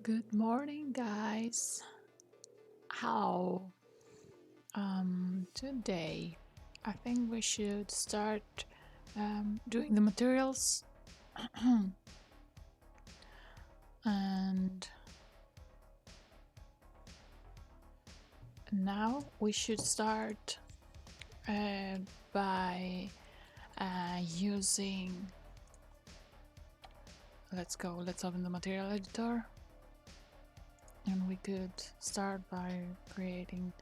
Good morning, guys. How? Today, I think we should start doing the materials, and now we should start by using. Let's go. Let's open the material editor, and we could start by creating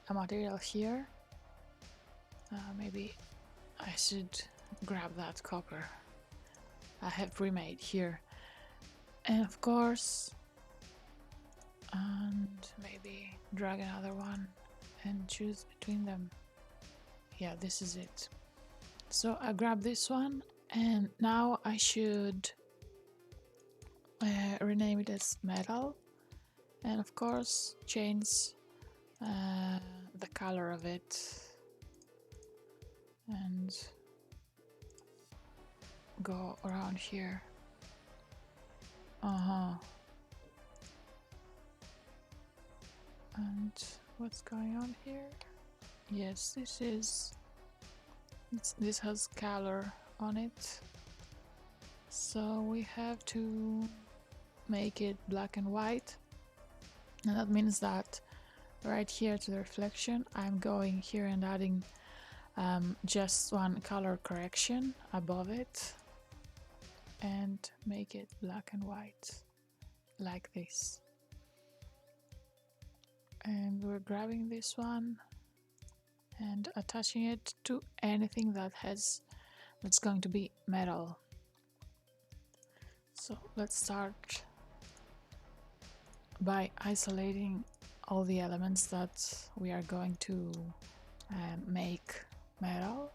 a material here. Maybe I should grab that copper I have remade here, and of course, and maybe drag another one and choose between them. Yeah, this is it. So I grab this one, and now I should rename it as metal, and of course change the color of it and go around here. And what's going on here? Yes, this has color on it, so we have to make it black and white, and that means that right here to the reflection I'm going here and adding just one color correction above it and make it black and white like this. And we're grabbing this one and attaching it to anything that's going to be metal. So let's start by isolating all the elements that we are going to make metal,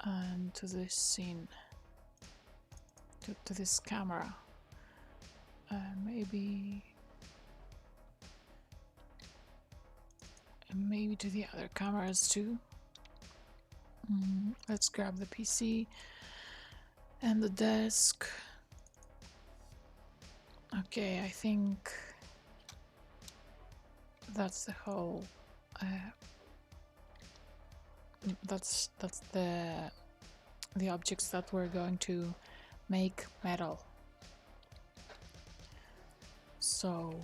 and to this scene, to this camera, maybe to the other cameras too. Let's grab the PC and the desk. Okay, I think that's the whole that's the objects that we're going to make metal. So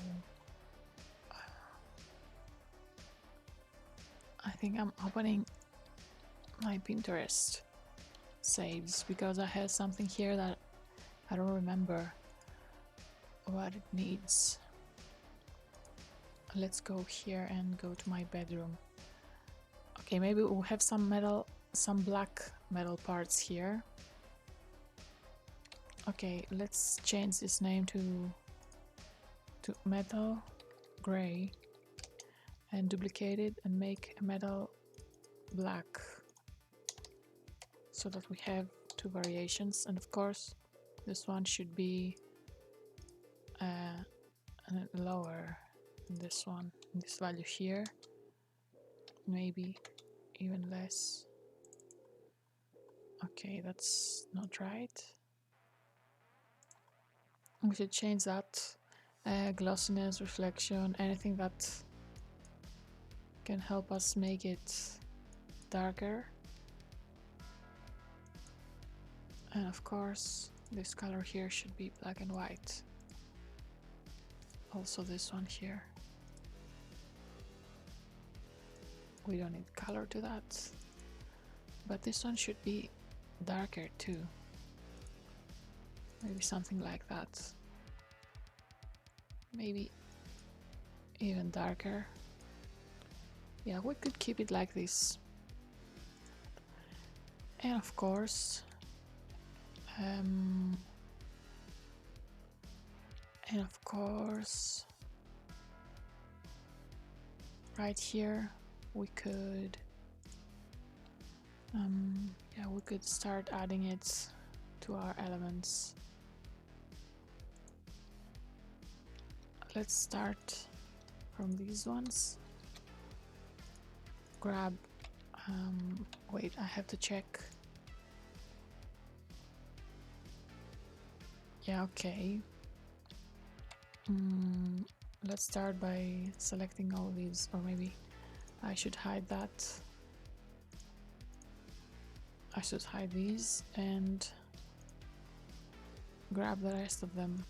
I think I'm opening my Pinterest saves because I have something here that I don't remember what it needs. Let's go here and go to my bedroom. Okay, maybe we'll have some black metal parts here. Okay, let's change this name to metal gray and duplicate it and make a metal black, so that we have two variations. And of course this one should be lower than this one, this value here, maybe even less. Okay, that's not right. We should change that. Glossiness, reflection, anything that can help us make it darker. And of course this color here should be black and white. Also this one here. We don't need color to that, but this one should be darker too. Maybe something like that. Maybe even darker. Yeah, we could keep it like this. And of course right here we could we could start adding it to our elements. Let's start from these ones. Grab wait, I have to check. Yeah, okay. Let's start by selecting all these, or maybe I should hide that. I should hide these and grab the rest of them.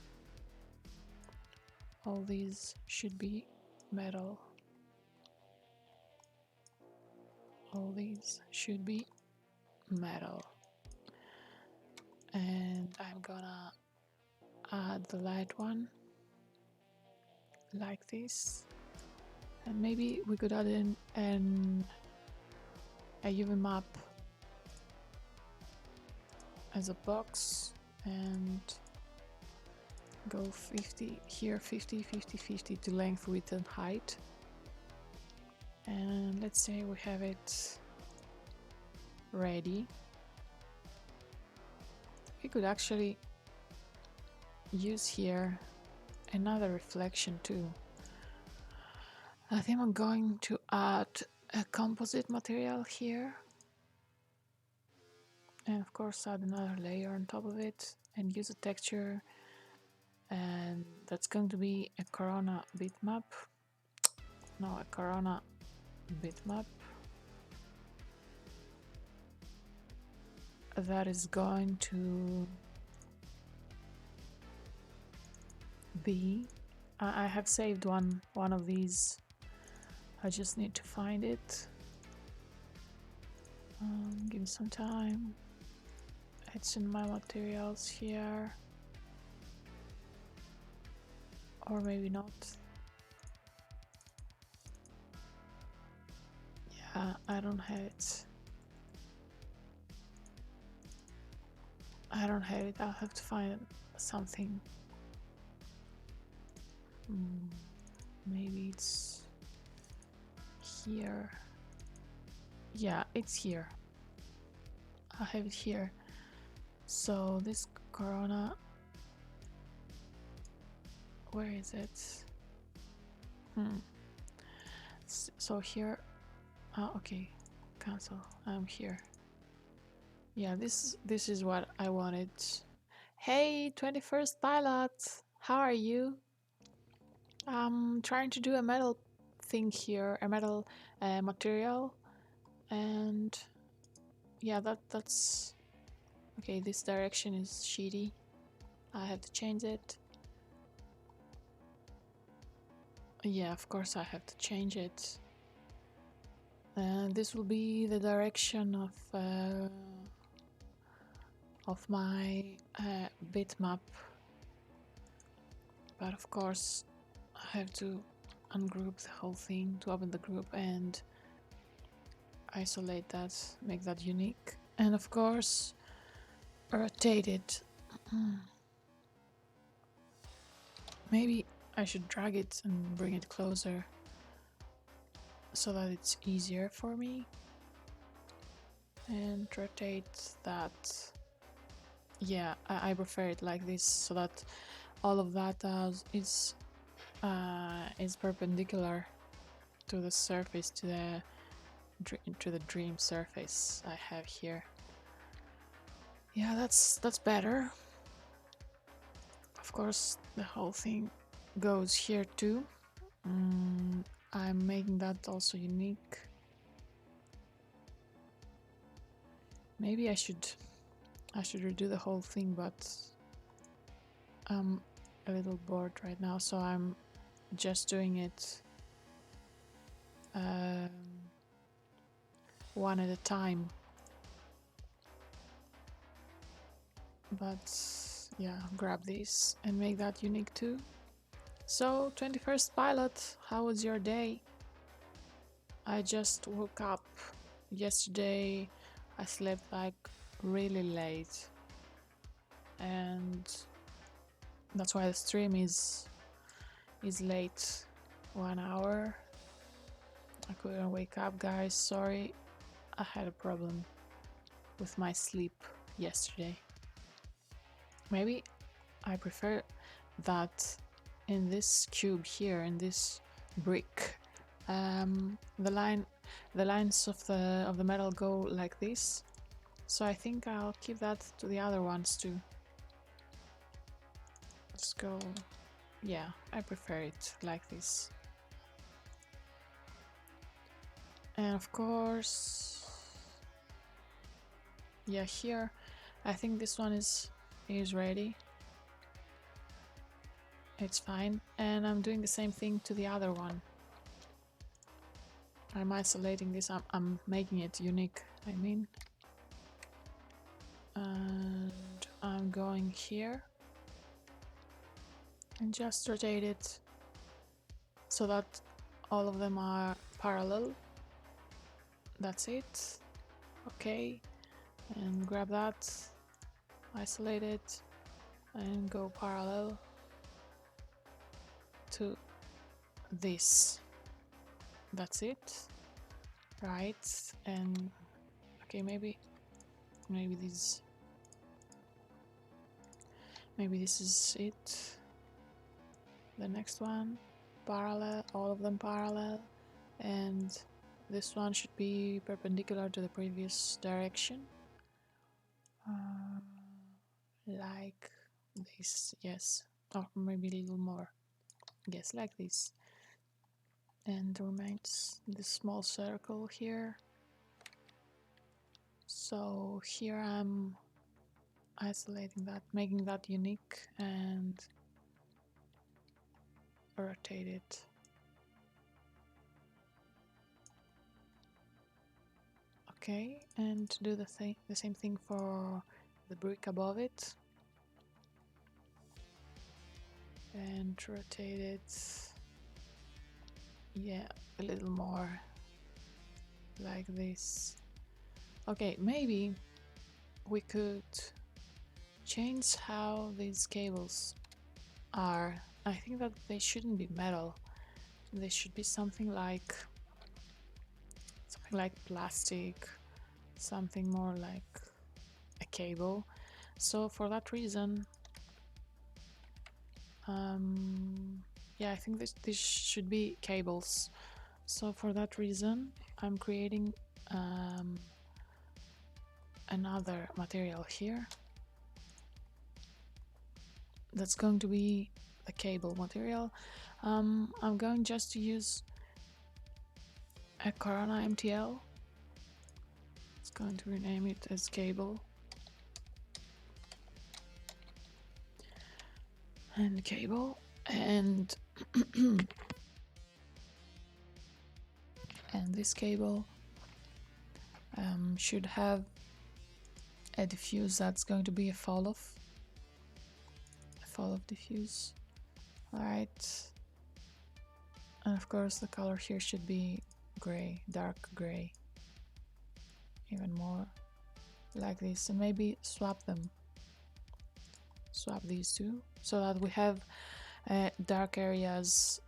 All these should be metal. All these should be metal. And I'm gonna add the light one like this. And maybe we could add in a UV map as a box and go 50 here, 50, 50, 50 to length, width and height. And let's say we have it ready. We could actually use here another reflection too. I think I'm going to add a composite material here. And of course add another layer on top of it and use a texture, and that's going to be a Corona bitmap. No, a Corona bitmap. That is going to be... I have saved one of these. I just need to find it. Give me some time. It's in my materials here. Or maybe not. Yeah, I don't have it. I don't have it. I'll have to find something. Maybe it's here. Yeah, it's here. I have it here. So this Corona, where is it? So here, okay, cancel. I'm here. Yeah, this is what I wanted. Hey, 21st pilot, how are you? I'm trying to do a metal thing here, a metal material, and yeah, that's okay. This direction is shitty. I have to change it. Yeah, of course I have to change it. And this will be the direction of my bitmap. But of course I have to ungroup the whole thing to open the group and isolate that, make that unique, and of course rotate it. Maybe I should drag it and bring it closer so that it's easier for me, and rotate that. Yeah, I prefer it like this so that all of that is perpendicular to the surface, to the dream surface I have here. Yeah, that's better. Of course, the whole thing goes here too. I'm making that also unique. Maybe I should redo the whole thing, but I'm a little bored right now, so I'm just doing it one at a time. But yeah, grab this and make that unique too. So, 21st pilot, how was your day? I just woke up yesterday. I slept like really late, and that's why the stream is late, 1 hour. I couldn't wake up, guys, sorry. I had a problem with my sleep yesterday. Maybe I prefer that in this cube here, in this brick, the lines of the metal go like this. So I think I'll keep that to the other ones too. Let's go yeah, I prefer it like this. And of course, yeah, here I think this one is ready. It's fine. And I'm doing the same thing to the other one. I'm isolating this, I'm making it unique, I mean. And I'm going here and just rotate it so that all of them are parallel. That's it. Okay. And grab that, isolate it, and go parallel to this. That's it. Right. And okay, maybe this is it. The next one parallel, all of them parallel, and this one should be perpendicular to the previous direction, like this. Yes, or maybe a little more. Yes, like this. And remains this small circle here. So here I'm isolating that, making that unique, and rotate it. Okay, and do the same thing for the brick above it, and rotate it. Yeah, a little more, like this. Okay, maybe we could change how these cables are. I think that they shouldn't be metal. They should be something like plastic, something more like a cable. So for that reason, yeah, I think this should be cables. So for that reason, I'm creating another material here. That's going to be the cable material. I'm going just to use a Corona MTL. It's going to rename it as cable. And cable. And and this cable should have a diffuse that's going to be a fall off diffuse. Alright, and of course the color here should be gray, dark gray, even more like this, and maybe swap these two so that we have dark areas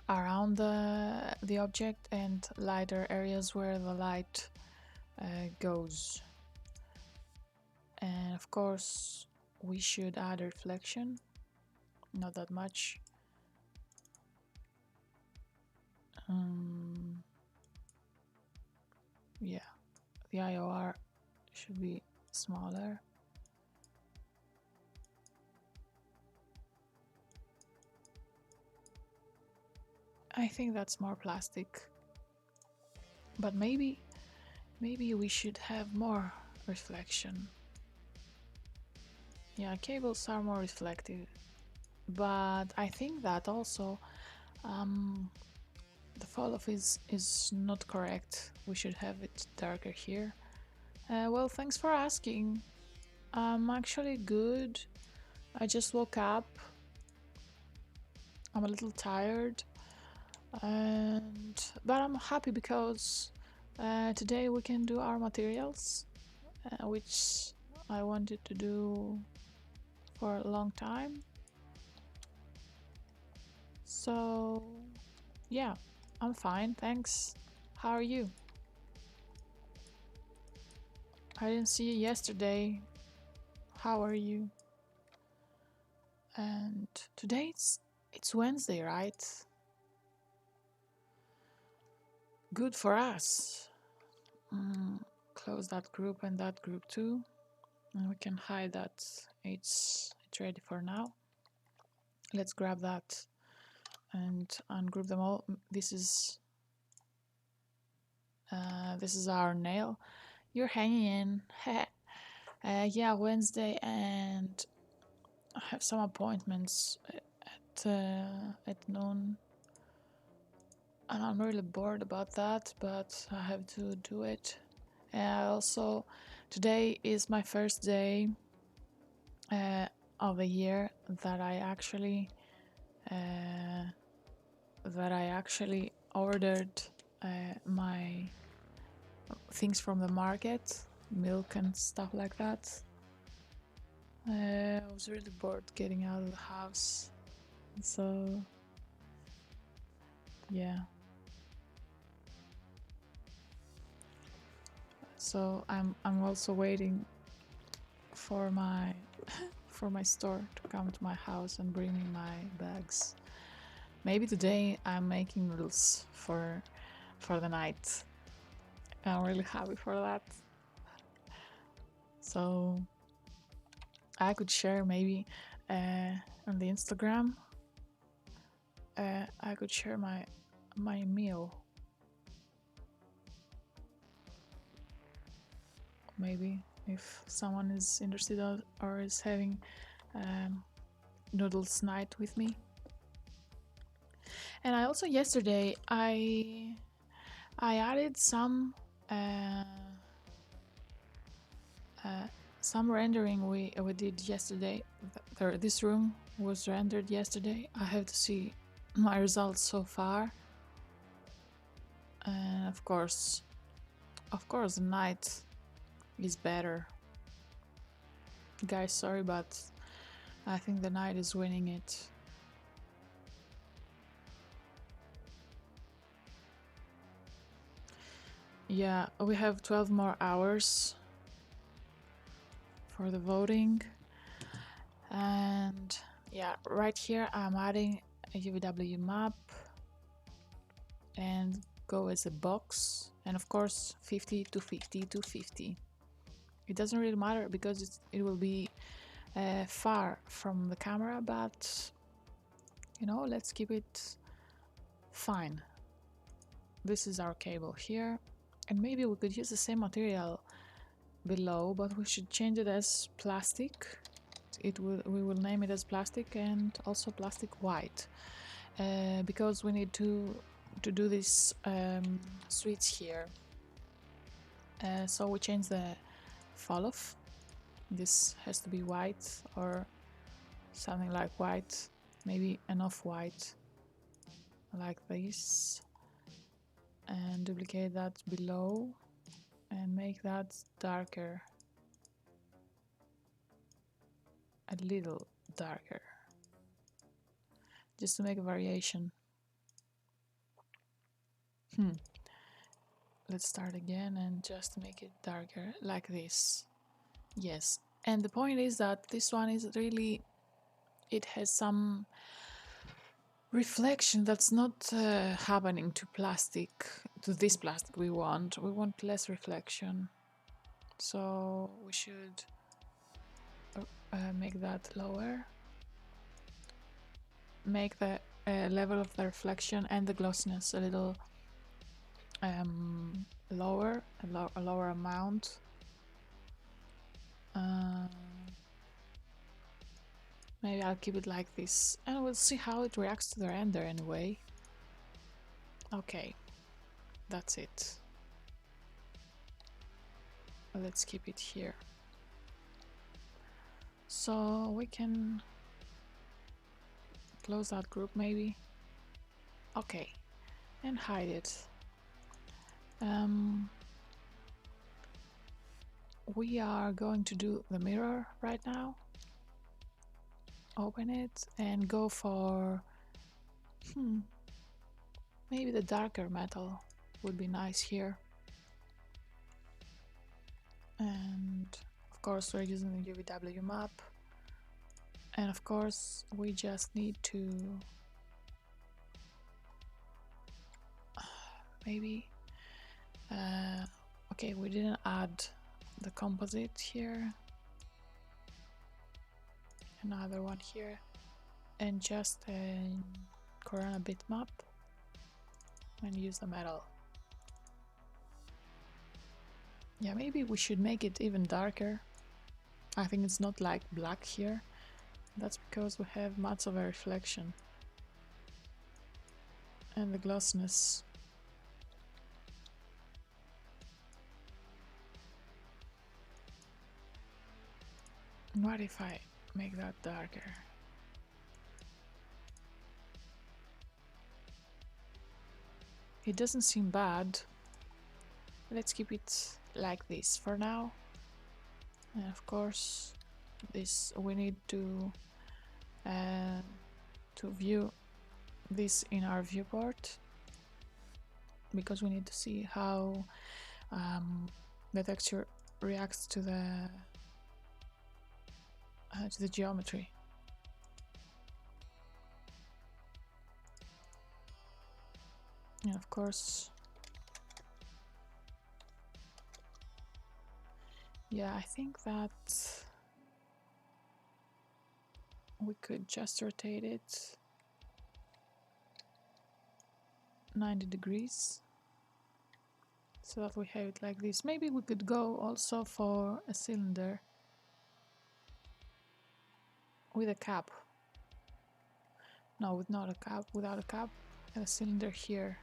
around the object and lighter areas where the light goes. And of course we should add reflection, not that much. Yeah, the IOR should be smaller. I think that's more plastic, but maybe we should have more reflection. Yeah, cables are more reflective, but I think that also the fall off is not correct. We should have it darker here. Well, thanks for asking. I'm actually good. I just woke up. I'm a little tired, but I'm happy because today we can do our materials, which I wanted to do for a long time. So yeah, I'm fine, thanks. How are you? I didn't see you yesterday. How are you? And today it's Wednesday, right? Good for us. Close that group and that group too, and we can hide that. It's ready for now. let's grab that and ungroup them all. This is our nail. You're hanging in. Yeah, Wednesday, and I have some appointments at noon, and I'm really bored about that, but I have to do it. And also, today is my first day of the year that I actually ordered my things from the market, milk and stuff like that. I was really bored getting out of the house, so yeah. So I'm also waiting for my store to come to my house and bring me my bags. Maybe today I'm making noodles for the night. I'm really happy for that. So I could share maybe on the Instagram. I could share my meal. Maybe if someone is interested or is having noodles night with me. And I also yesterday I added some rendering we did yesterday. This room was rendered yesterday. I have to see my results so far. And of course the night is better. Guys, sorry, but I think the night is winning it. Yeah, we have 12 more hours for the voting. And yeah, right here I'm adding a Uvw map and go as a box, and of course 50 to 50 to 50. It doesn't really matter because it will be far from the camera, but you know, let's keep it fine. This is our cable here, and maybe we could use the same material below, but we should change it as plastic. We will name it as plastic, and also plastic white, because we need to do this switch here. So we change the fall off. This has to be white or something like white, maybe an off-white like this, and duplicate that below and make that darker, a little darker, just to make a variation. Let's start again and just make it darker like this. Yes, and the point is that this one is really, it has some reflection that's not happening to this plastic we want less reflection, so we should make that lower, make the level of the reflection and the glossiness a little lower, a lower amount. Maybe I'll keep it like this, and we'll see how it reacts to the render anyway. Okay, that's it. Let's keep it here. So we can close that group maybe. Okay, and hide it. We are going to do the mirror right now. Open it and go for maybe the darker metal would be nice here. And of course we're using the Uvw map, and of course we just need to maybe okay, we didn't add the composite here, another one here. and just Corona Bitmap and use the metal. Yeah, maybe we should make it even darker. I think it's not like black here. That's because we have much of a reflection. And the glossiness. What if I make that darker? It doesn't seem bad. Let's keep it like this for now. And of course, this we need to view this in our viewport, because we need to see how the texture reacts to the geometry. And of course, yeah, I think that we could just rotate it 90 degrees so that we have it like this. Maybe we could go also for a cylinder with a cap. No, not a cap, without a cap, and a cylinder here.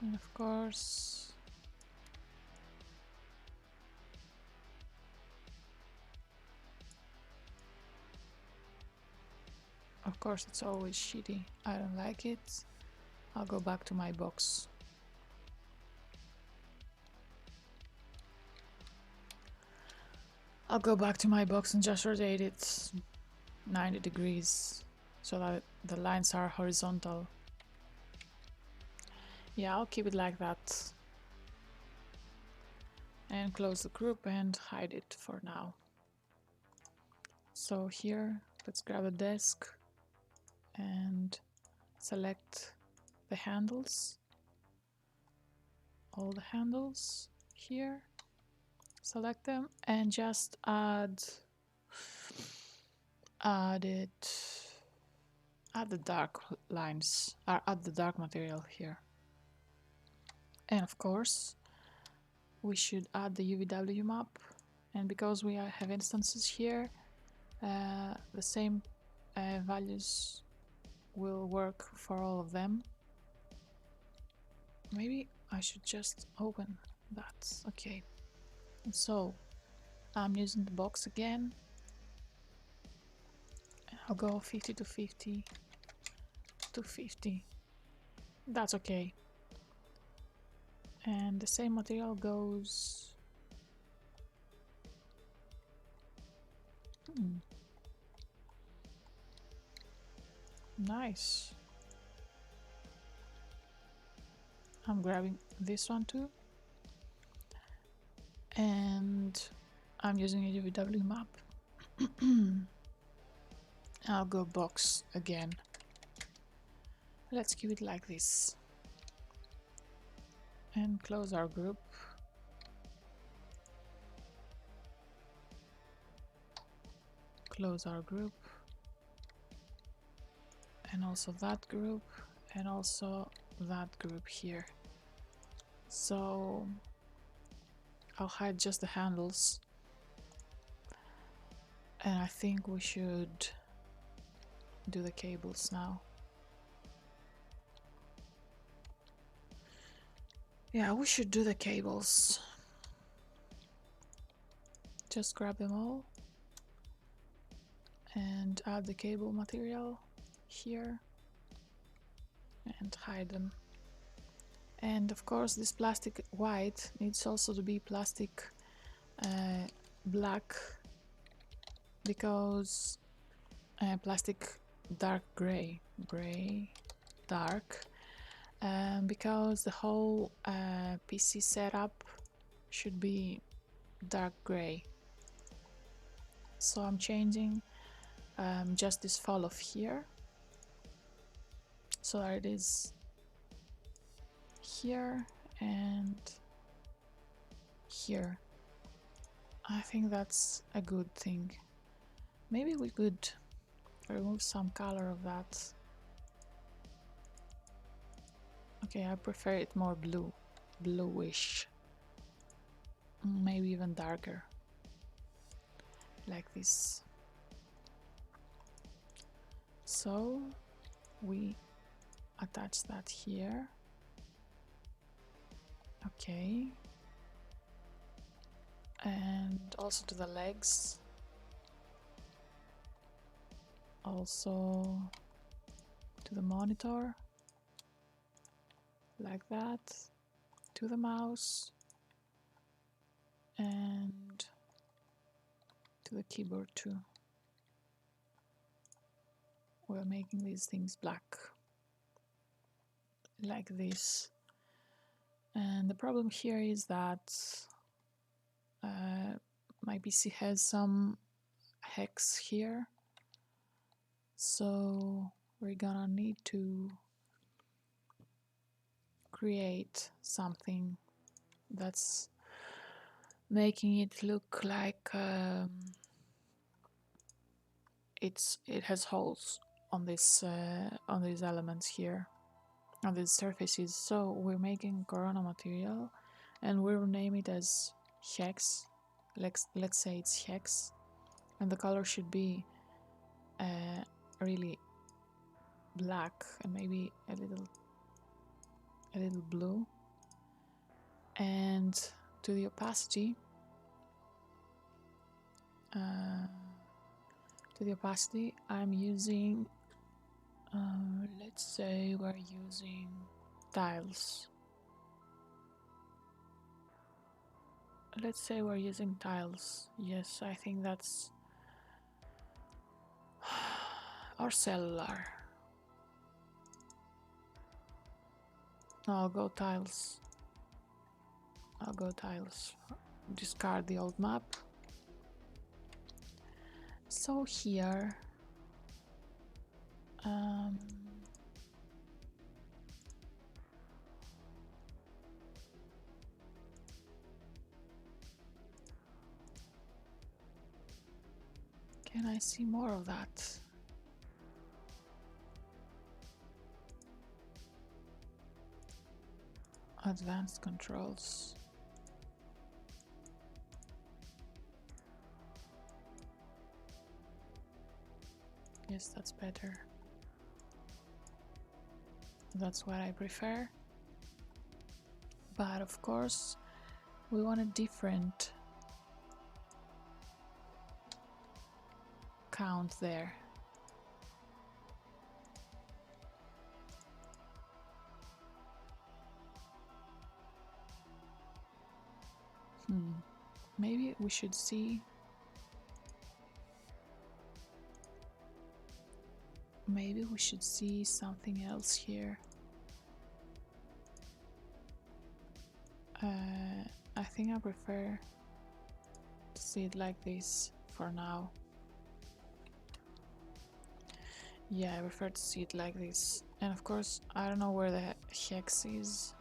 And of course, it's always shitty. I don't like it. I'll go back to my box. I'll go back to my box and just rotate it 90 degrees so that the lines are horizontal. Yeah, I'll keep it like that. And close the group and hide it for now. So here, let's grab a desk and select the handles. All the handles here. Select them and just add the dark lines, or add the dark material here. And of course, we should add the Uvw map, and because we have instances here, the same values will work for all of them. Maybe I should just open that. Okay, and so I'm using the box again. I'll go 50 to 50 to 50. That's okay. And the same material goes... Nice. I'm grabbing this one too. And I'm using a Uvw map. I'll go box again. Let's keep it like this. And close our group. Close our group. And also that group. And also that group here. So I'll hide just the handles. And I think we should do the cables now. Yeah, we should do the cables. Just grab them all and add the cable material here and hide them. And of course, this plastic white needs also to be plastic black, because plastic dark gray, dark, because the whole PC setup should be dark gray. So I'm changing just this fall of here, so that it is here and here. I think that's a good thing. Maybe we could remove some color of that. Okay, I prefer it more blue, bluish. Maybe even darker, like this. So we attach that here. Okay. And also to the legs. Also to the monitor. Like that. To the mouse. And to the keyboard too. We're making these things black. Like this. And the problem here is that my PC has some hex here, so we're gonna need to create something that's making it look like it has holes on this on these elements here, on these surfaces. So we're making Corona material, and we'll name it as hex. Let's say it's hex, and the color should be really black and maybe a little blue. And to the opacity, I'm using let's say we're using tiles. Yes, I think that's or cellular. No, I'll go tiles. Discard the old map. So here can I see more of that? Advanced controls. Yes, that's better. That's what I prefer. But of course, we want a different count there. Maybe we should see. Maybe we should see something else here. I think I prefer to see it like this for now. Yeah, I prefer to see it like this. And of course, I don't know where the hex is.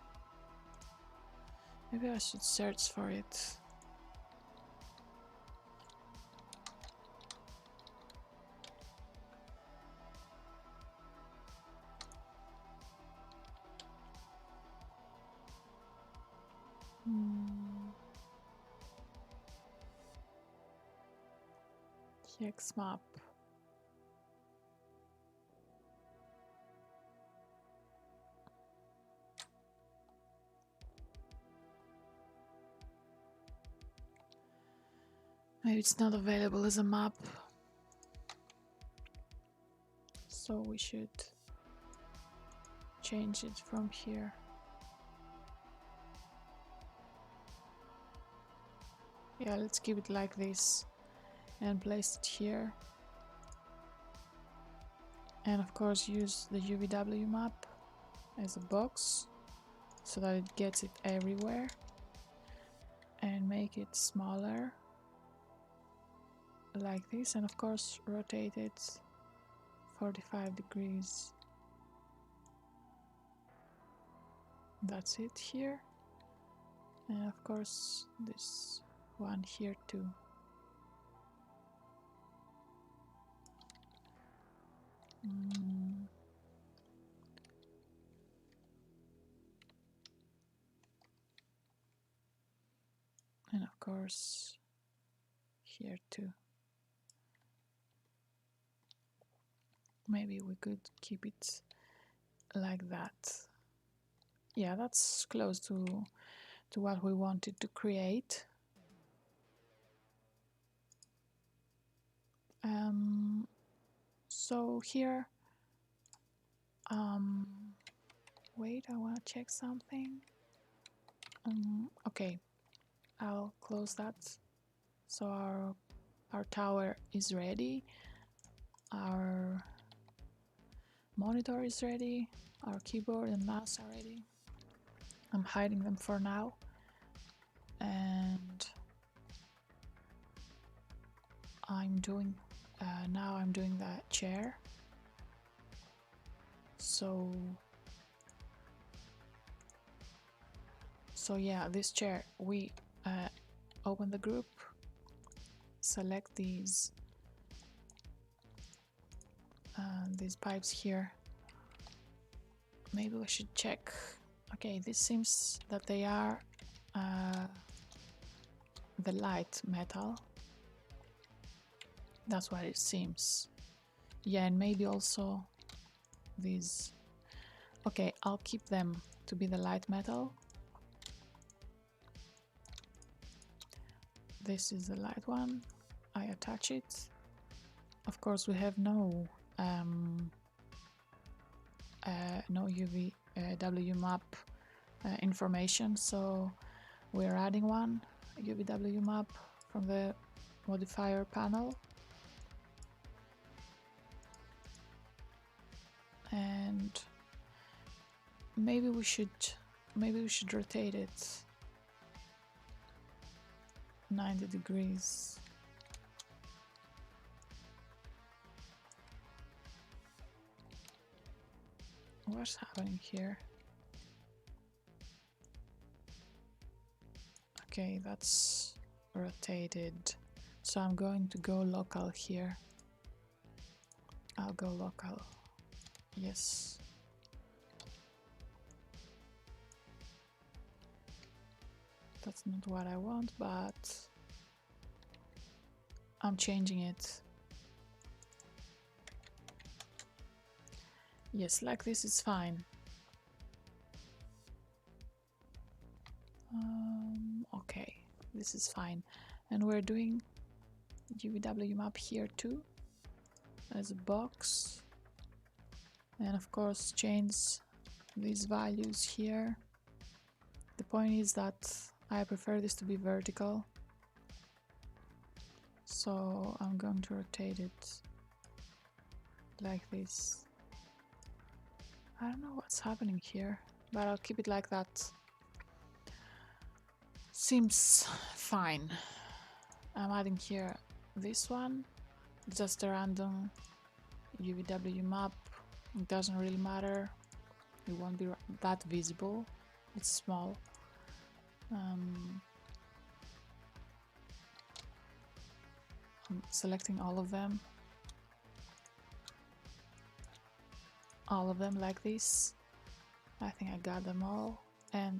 Maybe I should search for it. Hex map. Maybe it's not available as a map. So we should change it from here. Yeah, let's keep it like this and place it here. And of course use the Uvw map as a box so that it gets it everywhere. And make it smaller like this, and of course rotate it 45 degrees. That's it here. And of course this one here too. And of course here too. Maybe we could keep it like that. Yeah, that's close to what we wanted to create. So here, wait, I want to check something. Okay, I'll close that. So our tower is ready. Our monitor is ready. Our keyboard and mouse are ready. I'm hiding them for now. And I'm doing now I'm doing the chair. So yeah, this chair, we open the group, select these pipes here. Maybe we should check. Okay, this seems that they are the light metal. That's what it seems. Yeah, and maybe also these. Okay, I'll keep them to be the light metal. This is the light one. I attach it. Of course, we have no Uvw Map information, so we're adding one Uvw Map from the modifier panel. And maybe we should rotate it 90 degrees. What's happening here? Okay, that's rotated. So I'm going to go local here. I'll go local. Yes. That's not what I want, but I'm changing it. Yes, like this is fine. Okay, this is fine. And we're doing Uvw Map here too, as a box. And of course change these values here. The point is that I prefer this to be vertical, so I'm going to rotate it like this. I don't know what's happening here, but I'll keep it like that. Seems fine. I'm adding here this one, just a random Uvw map. It doesn't really matter, it won't be that visible, it's small. I'm selecting all of them like this. I think I got them all, and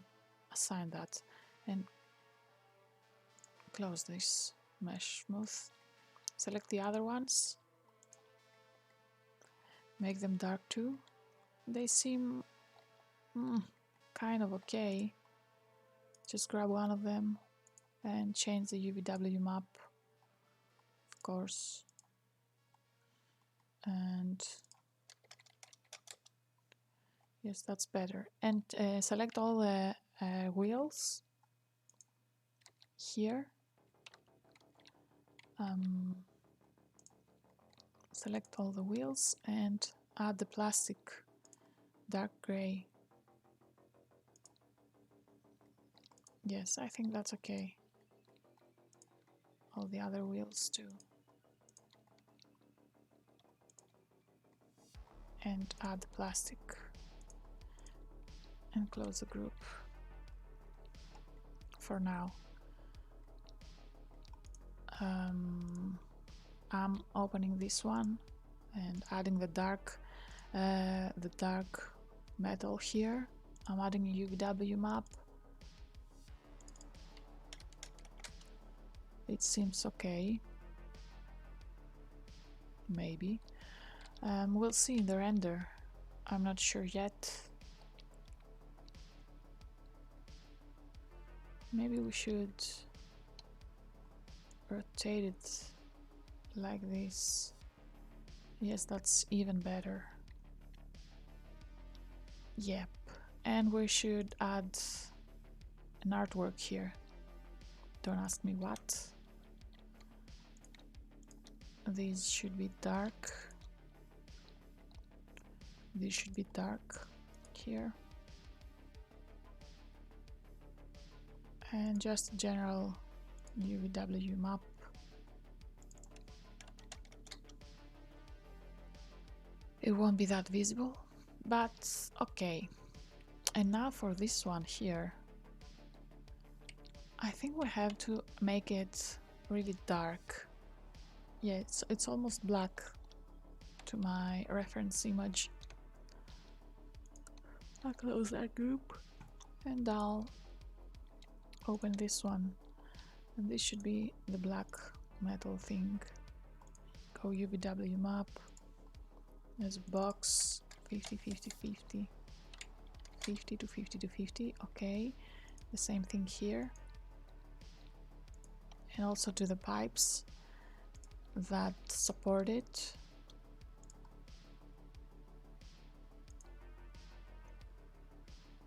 assign that and close this mesh smooth. Select the other ones, make them dark too. They seem kind of okay. Just grab one of them and change the Uvw map, of course, and yes, that's better. And select all the wheels here. Select all the wheels and add the plastic dark gray. Yes, I think that's okay. All the other wheels too. And add the plastic. And close the group for now. I'm opening this one and adding the dark metal here. I'm adding a Uvw map. It seems okay. Maybe. We'll see in the render. I'm not sure yet. Maybe we should rotate it like this. Yes, that's even better. Yep. And we should add an artwork here. Don't ask me what. These should be dark. These should be dark here. And just a general Uvw map. It won't be that visible, but okay. And now for this one here, I think we have to make it really dark. Yeah, it's almost black to my reference image. I'll close that group and I'll open this one. And this should be the black metal thing. Go Uvw map. There's a box 50 50 50 50 to 50 to 50. Okay, the same thing here. And also to the pipes that support it.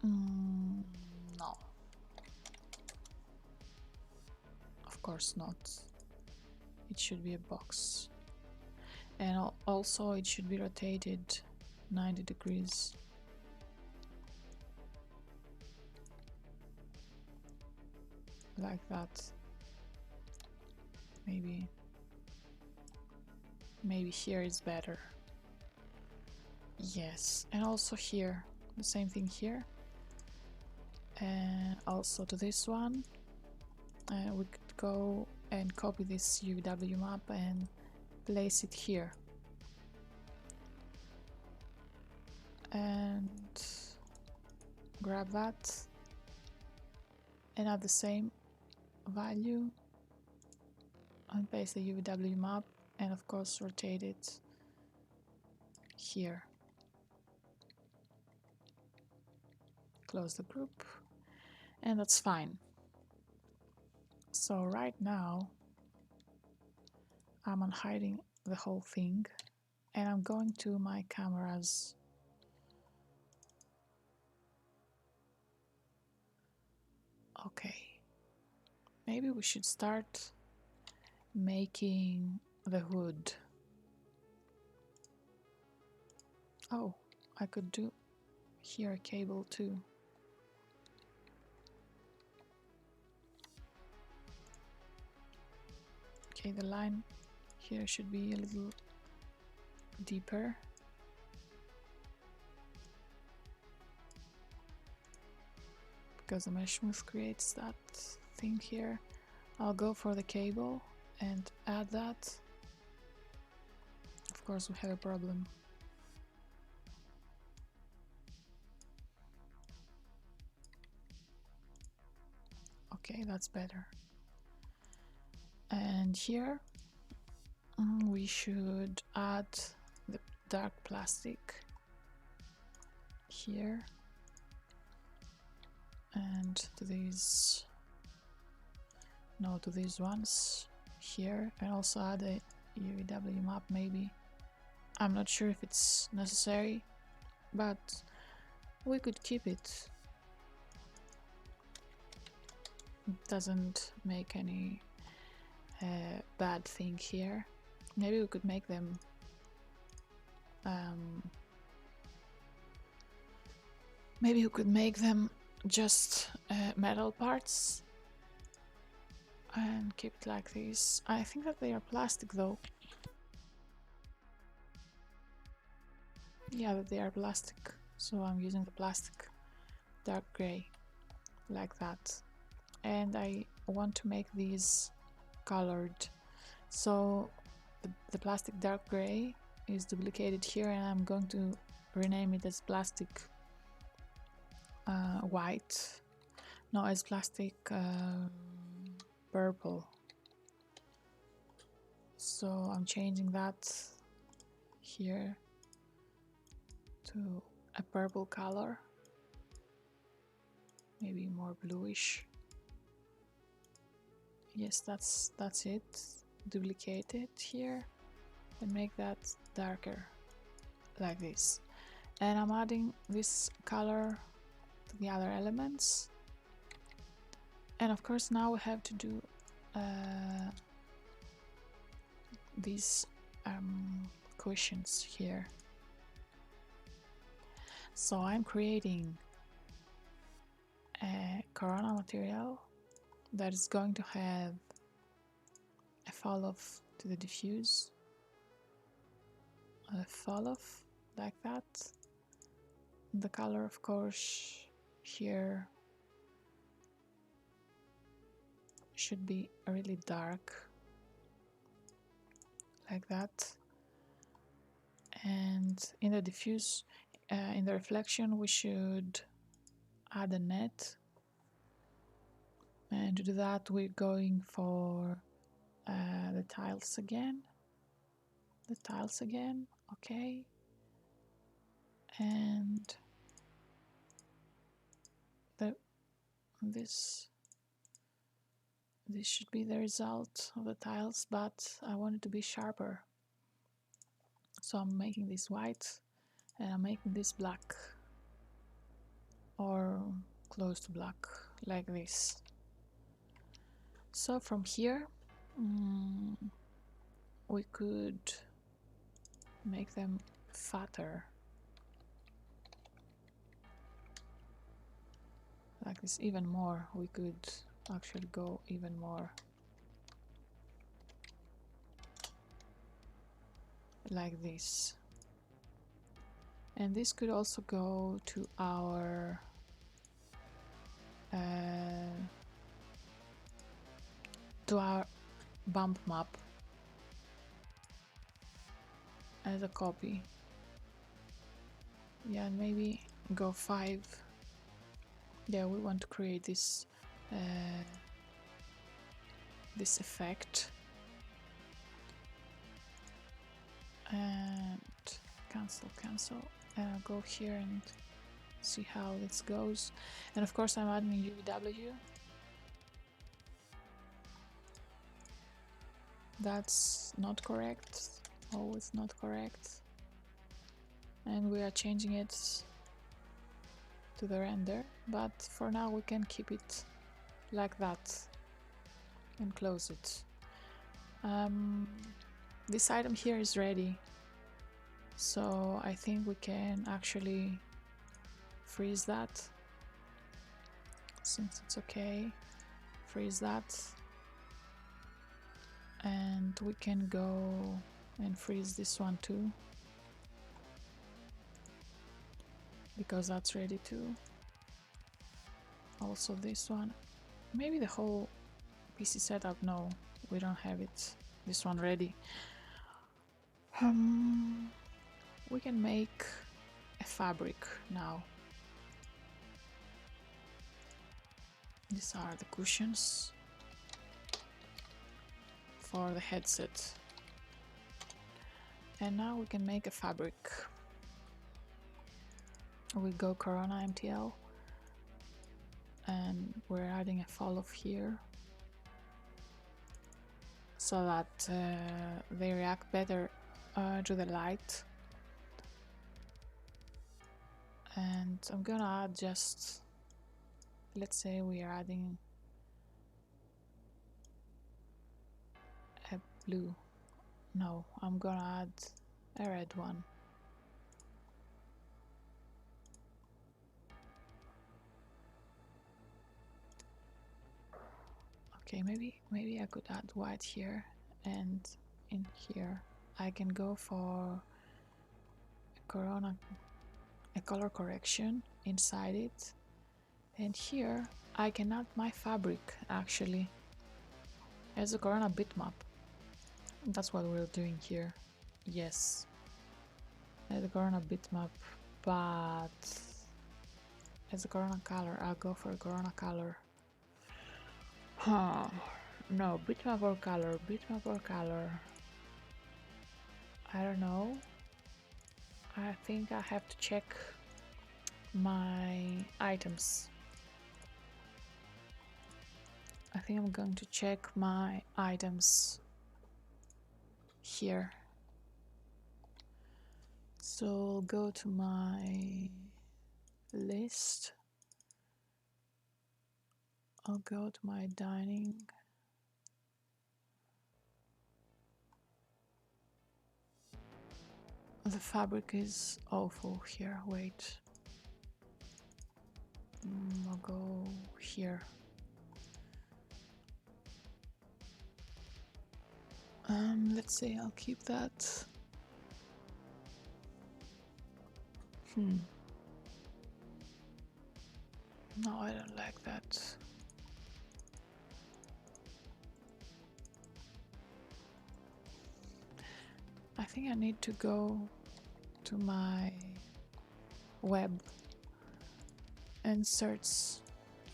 No, of course not. It should be a box. And also it should be rotated 90 degrees. Like that. Maybe here is better. Yes, and also here, the same thing here. And also to this one. We could go and copy this Uvw map and place it here. And grab that and add the same value and paste the Uvw map and of course rotate it here. Close the group and that's fine. So right now I'm unhiding the whole thing and I'm going to my cameras. Okay, maybe we should start making the hood. Oh, I could do here a cable too. Okay, the line here should be a little deeper. Because the mesh smooth creates that thing here. I'll go for the cable and add that. Of course we have a problem. Okay, that's better. And here we should add the dark plastic here and to these, no, to these ones here, and also add a Uvw map maybe. I'm not sure if it's necessary, but we could keep it. It doesn't make any bad thing here. Maybe we could make them just metal parts and keep it like this. I think that they are plastic though. Yeah, that they are plastic. So I'm using the plastic dark gray like that. And I want to make these colored So the plastic dark gray is duplicated here, and I'm going to rename it as plastic white. No, as plastic purple. So I'm changing that here to a purple color, maybe more bluish. Yes, that's it. Duplicate it here and make that darker, like this. And I'm adding this color to the other elements. And of course now we have to do these cushions here. So I'm creating a Corona material that is going to have a fall off to the diffuse, a fall off like that. The color, of course, here should be really dark, like that. And in the diffuse, in the reflection, we should add a net. And to do that, we're going for the tiles again. Okay. And this should be the result of the tiles, but I want it to be sharper. So I'm making this white and I'm making this black, or close to black, like this. So from here we could make them fatter, like this. Even more, we could actually go even more, like this. And this could also go to our bump map as a copy. Yeah, and maybe go 5. Yeah, we want to create this this effect. And cancel, and I'll go here and see how this goes. And of course I'm adding Uvw. That's not correct, always not correct. And we are changing it to the render, but for now we can keep it like that and close it. This item here is ready, so I think we can actually freeze that, since it's okay. Freeze that, and we can go and freeze this one too, because that's ready too. Also this one, maybe the whole PC setup. No, we don't have it, this one ready. We can make a fabric now. These are the cushions for the headset. And now we can make a fabric. We go Corona MTL, and we're adding a fall off here, so that they react better to the light. And I'm gonna add just, let's say we are adding a blue. No, I'm gonna add a red one. Okay, maybe I could add white here, and in here I can go for a color correction inside it, and here I can add my fabric actually as a Corona bitmap. That's what we're doing here. Yes. The Corona Bitmap, but as a Corona color, I'll go for a Corona color. Huh. No, Bitmap or color, Bitmap or color. I don't know. I think I have to check my items. I think I'm going to check my items here. So go to my list. I'll go to my dining. The fabric is awful here. Wait. I'll go here. Let's see, I'll keep that. No, I don't like that. I think I need to go to my web and search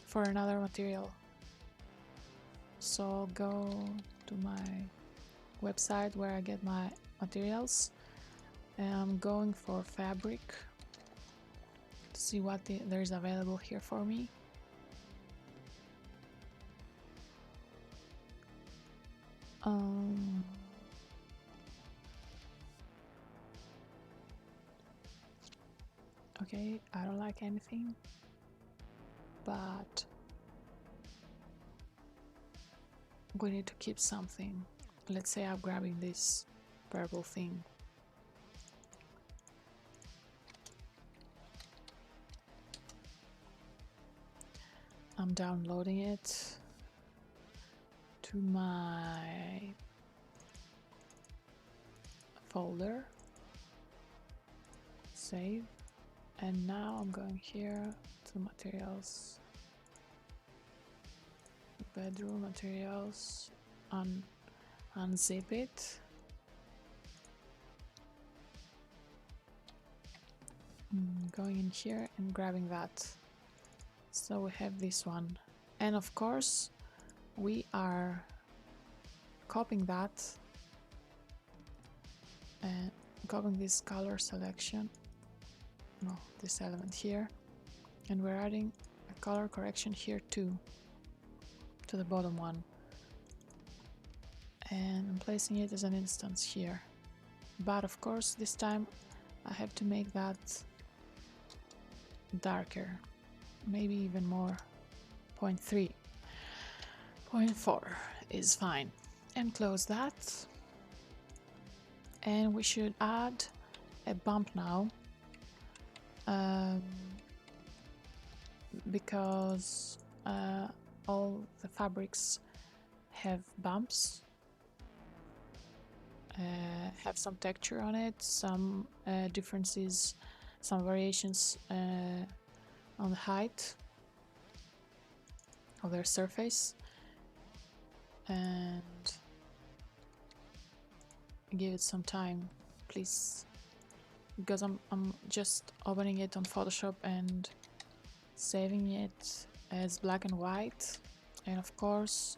for another material. So I'll go to my website where I get my materials, and I'm going for fabric to see what there's available here for me. Okay, I don't like anything, but we need to keep something. Let's say I'm grabbing this purple thing. I'm downloading it to my folder, save, and now I'm going here to materials, bedroom materials, unzip it, going in here and grabbing that. So we have this one, and of course we are copying that and copying this color selection, no, this element here, and we're adding a color correction here too, to the bottom one, and I'm placing it as an instance here. But of course this time I have to make that darker, maybe even more. 0.3, 0.4 is fine, and close that. And we should add a bump now, because all the fabrics have bumps, have some texture on it, some differences, some variations on the height of their surface, and give it some time, please, because I'm just opening it on Photoshop and saving it as black and white, and of course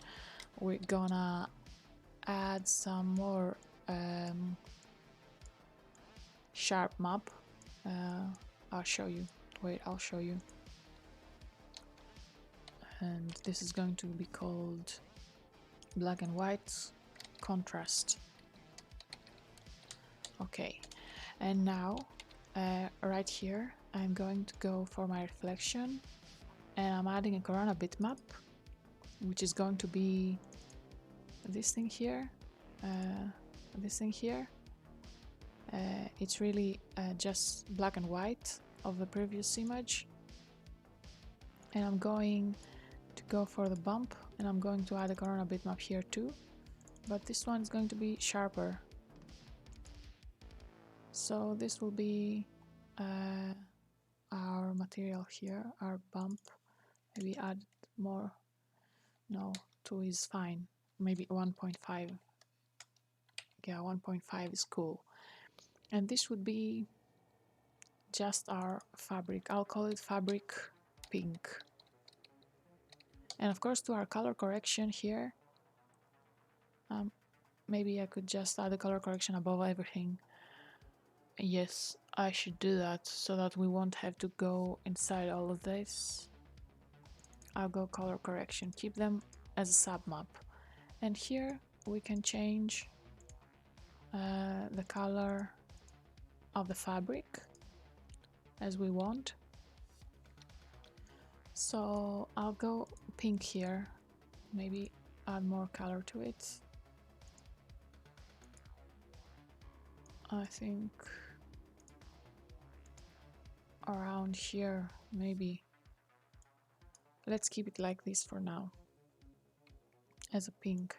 we're gonna add some more sharp map. I'll show you. Wait, I'll show you. And this is going to be called black and white contrast. Okay, and now right here I'm going to go for my reflection, and I'm adding a Corona bitmap, which is going to be this thing here, this thing here. It's really just black and white of the previous image, and I'm going to go for the bump, and I'm going to add a Corona bitmap here too, but this one is going to be sharper. So this will be our material here, our bump. Maybe add more. No, 2 is fine. Maybe 1.5. Yeah, 1.5 is cool. And this would be just our fabric. I'll call it fabric pink. And of course, to our color correction here, maybe I could just add the color correction above everything. Yes, I should do that so that we won't have to go inside all of this. I'll go color correction, keep them as a submap. And here we can change the color of the fabric as we want. So I'll go pink here, maybe add more color to it. I think around here, maybe. Let's keep it like this for now, as a pink.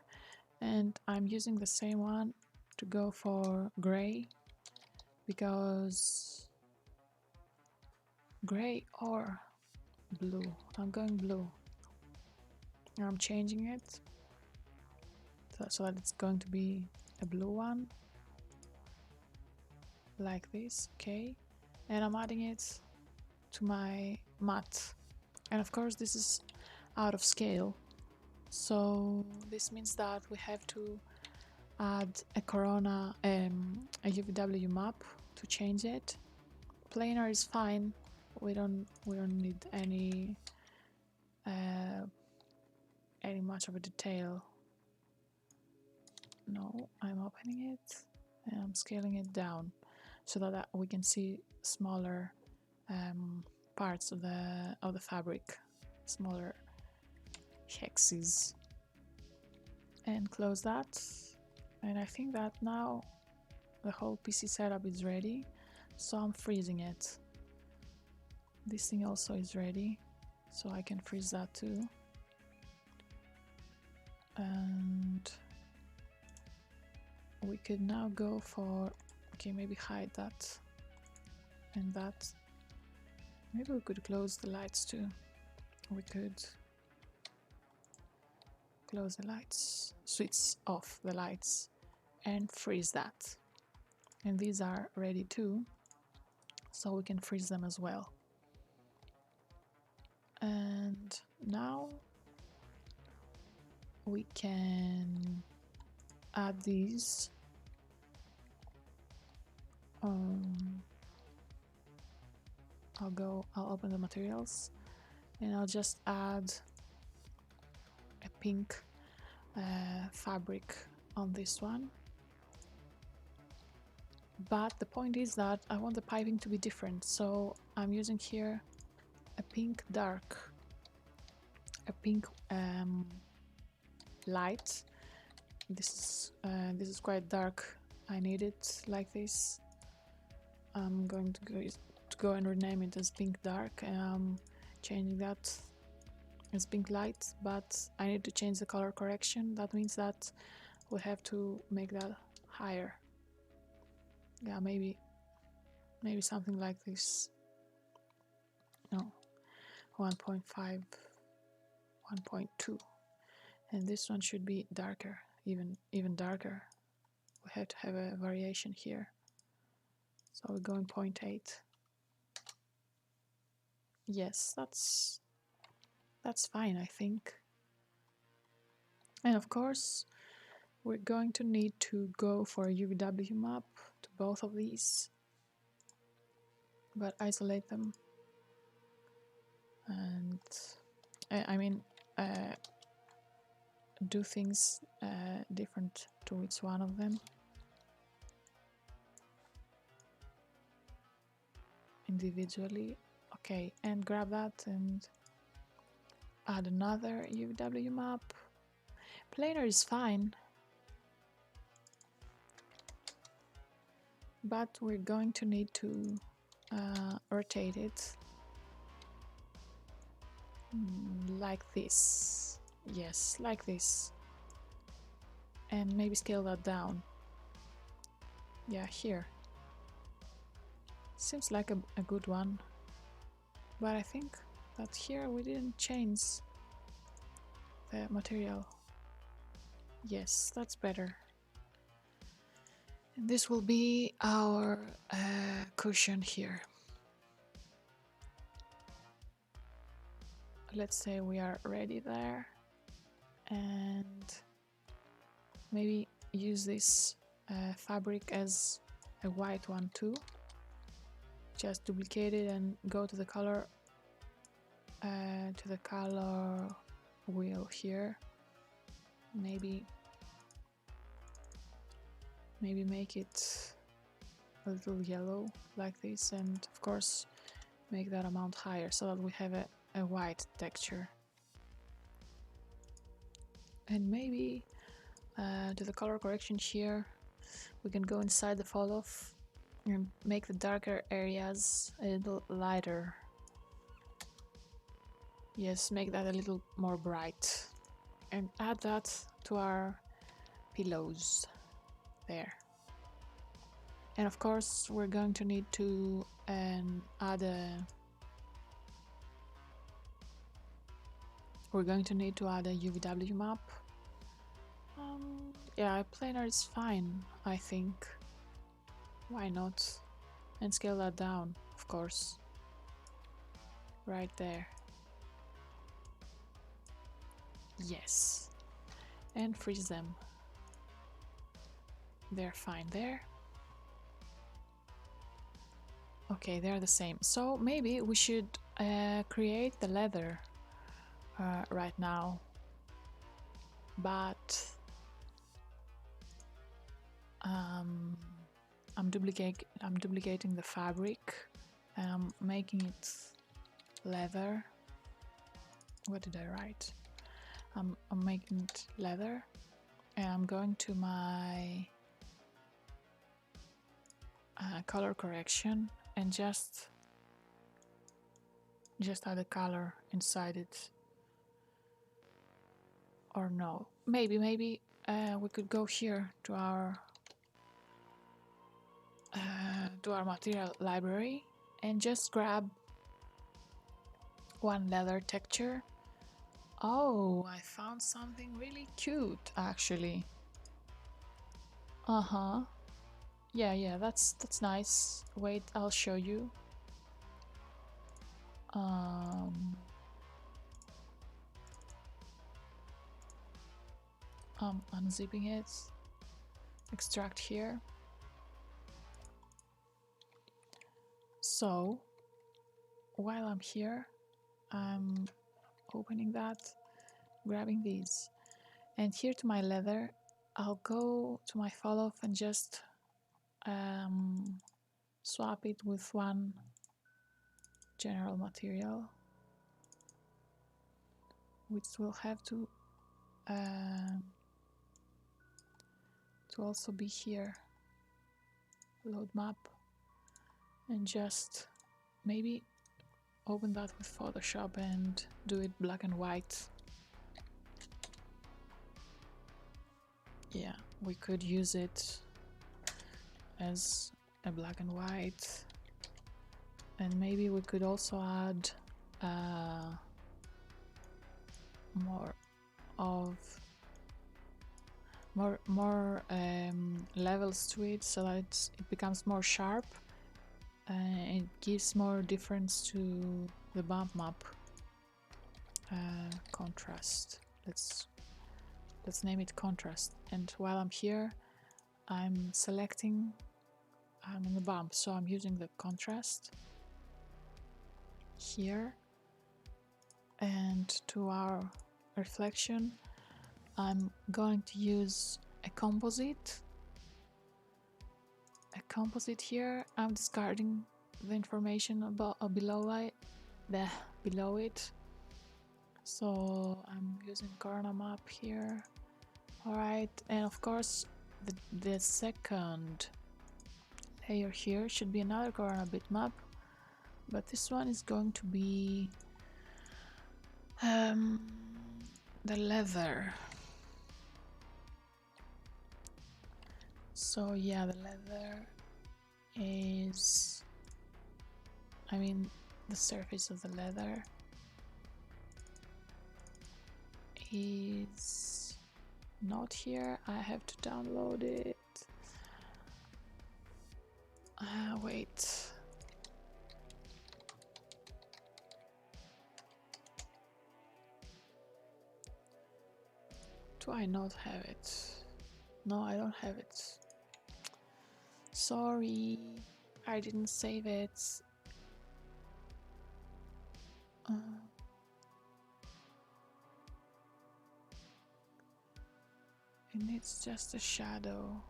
And I'm using the same one to go for gray, because gray or blue. I'm going blue. I'm changing it so that it's going to be a blue one, like this. Okay, and I'm adding it to my mat. And of course this is out of scale, so this means that we have to add a corona, a Uvw map to change it. Planar is fine. We don't need any much of a detail. No, I'm opening it and I'm scaling it down so that we can see smaller parts of the fabric, smaller hexes. And close that. And I think that now the whole PC setup is ready, so I'm freezing it. This thing also is ready, so I can freeze that too. And we could now go for, okay, maybe hide that and that. Maybe we could close the lights too. We could close the lights, switch off the lights and freeze that. And these are ready too, so we can freeze them as well. And now we can add these. I'll open the materials and I'll just add a pink fabric on this one. But the point is that I want the piping to be different, so I'm using here a pink dark, a pink light. This is quite dark. I need it like this. I'm going to go and rename it as pink dark, and I'm changing that as pink light, but I need to change the color correction. That means that we have to make that higher. Yeah, maybe something like this. No, 1.5, 1.2, and this one should be darker, even darker. We have to have a variation here, so we're going 0.8. Yes, that's fine, I think. And of course we're going to need to go for a Uvw map to both of these, but isolate them and do things different to each one of them individually. Okay, and grab that and add another Uvw map. Planar is fine, but we're going to need to rotate it like this. Yes, like this. And maybe scale that down. Yeah, here. Seems like a good one. But I think that here we didn't change the material. Yes, that's better. This will be our cushion here. Let's say we are ready there, and maybe use this fabric as a white one too. Just duplicate it and go to the color wheel here. Maybe make it a little yellow like this, and of course make that amount higher so that we have a white texture. And maybe to the color correction here, we can go inside the fall off and make the darker areas a little lighter. Yes, make that a little more bright. And add that to our pillows there. And of course we're going to need to add a Uvw map. Yeah, a planar is fine, I think. Why not? And scale that down, of course. Right there. Yes. And freeze them. They're fine there. Okay, they're the same. So maybe we should create the leather right now. But I'm duplicating the fabric and I'm making it leather. What did I write? I'm making it leather, and I'm going to my color correction and just add a color inside it. Or no, maybe we could go here to our material library and just grab one leather texture. Oh, I found something really cute actually. Yeah, that's nice. Wait, I'll show you. Unzipping it, extract here. So while I'm here, I'm opening that, grabbing these, and here to my leather, I'll go to my fall off and just swap it with one general material, which will have to also be here. Load map, and just maybe open that with Photoshop and do it black and white. Yeah, we could use it as a black and white, and maybe we could also add more levels to it, so that it becomes more sharp. It gives more difference to the bump map contrast. Let's name it contrast. And while I'm here, I'm selecting. I'm in the bump, so I'm using the contrast here. And to our reflection, I'm going to use a composite. Here. I'm discarding the information below it. So I'm using Uvw Map here. Alright, and of course the second layer here should be another Uvw Bitmap, but this one is going to be the leather. So yeah, the leather is, the surface of the leather is not here. I have to download it. Wait. Do I not have it? No, I don't have it. Sorry, I didn't save it. It needs just a shadow.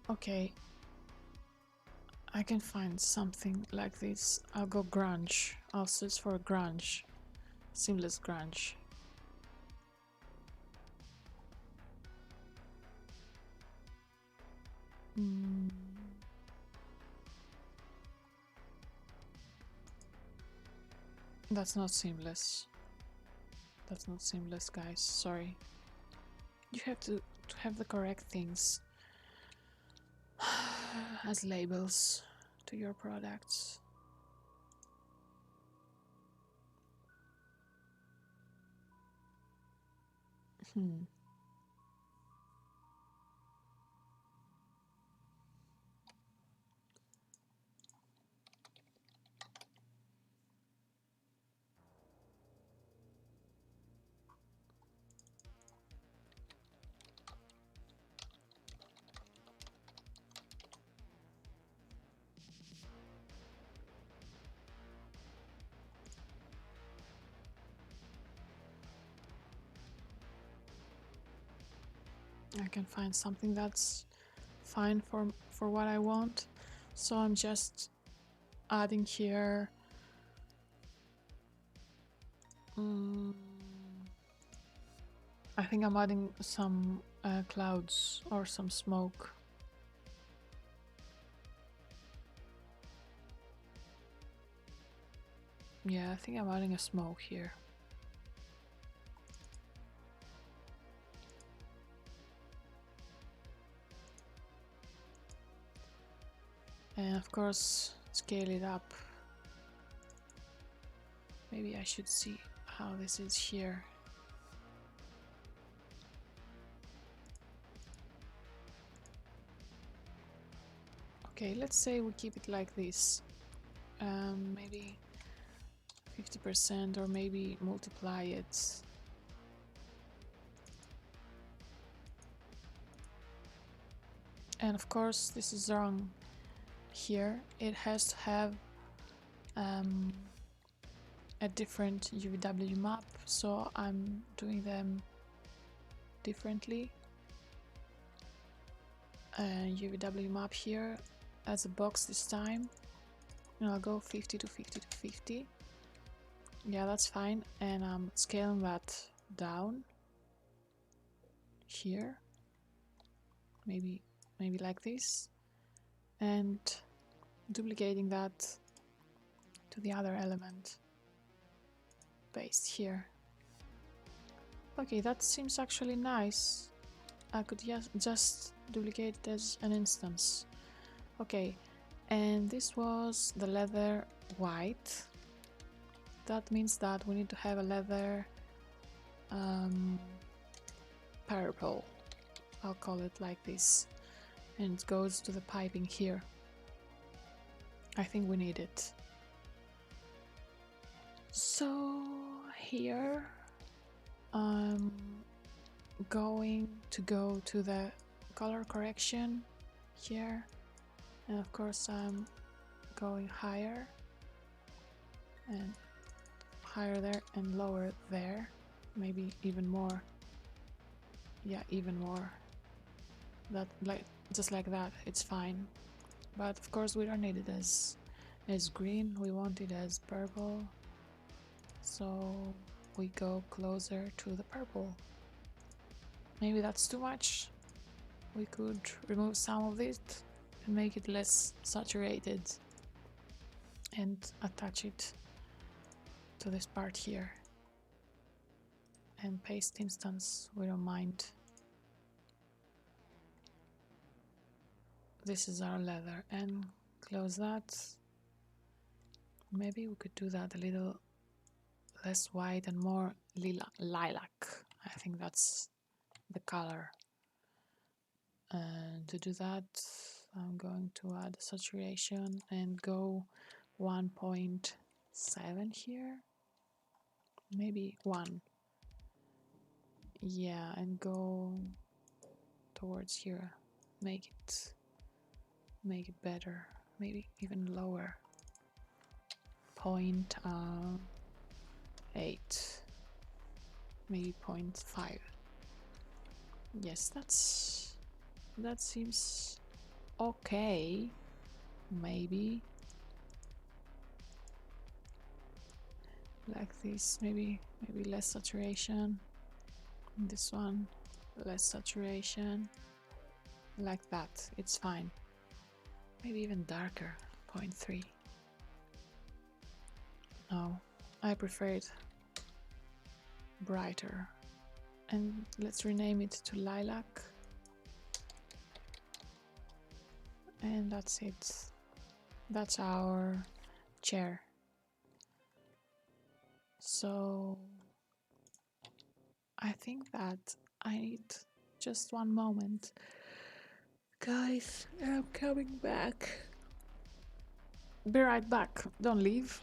Okay, I can find something like this. I'll go grunge. I'll search for grunge. Seamless grunge. That's not seamless. That's not seamless, guys. Sorry. You have to have the correct things as labels to your products. I can find something that's fine for what I want. So I'm just adding here I think I'm adding some clouds or some smoke. Yeah, I think I'm adding a smoke here. And of course, scale it up. Maybe I should see how this is here. Okay, let's say we keep it like this. Maybe 50% or maybe multiply it. And of course, this is wrong here. It has to have a different Uvw map, so I'm doing them differently. Uvw map here as a box this time, and I'll go 50 to 50 to 50. Yeah, that's fine, and I'm scaling that down here, maybe like this, and duplicating that to the other element. Paste here. Okay, that seems actually nice. I could just duplicate it as an instance. Okay, and this was the leather white. That means that we need to have a leather purple. I'll call it like this. And it goes to the piping here. I think we need it. So here I'm going to go to the color correction here, and of course I'm going higher and higher there and lower there, maybe even more. Yeah, even more. That, like, just like that, it's fine. But of course we don't need it as green, we want it as purple, so we go closer to the purple. Maybe that's too much. We could remove some of it and make it less saturated and attach it to this part here. And paste instance, we don't mind. This is our leather, and close that. Maybe we could do that a little less white and more lilac. I think that's the color. And to do that, I'm going to add saturation and go 1.7 here. Maybe 1. Yeah, and go towards here. Make it better. Maybe even lower. 0.8. Maybe 0.5. Yes, that seems okay. Maybe like this. Maybe less saturation. This one, less saturation. Like that. It's fine. Maybe even darker. 0.3. No, I prefer it brighter. And let's rename it to lilac. And that's it. That's our chair. So I think that I need just one moment. Guys, I'm coming back. Be right back. Don't leave.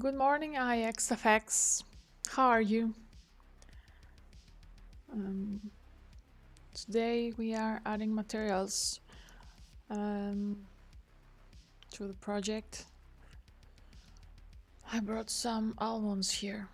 Good morning, IXFX. How are you? Today we are adding materials to the project. I brought some almonds here.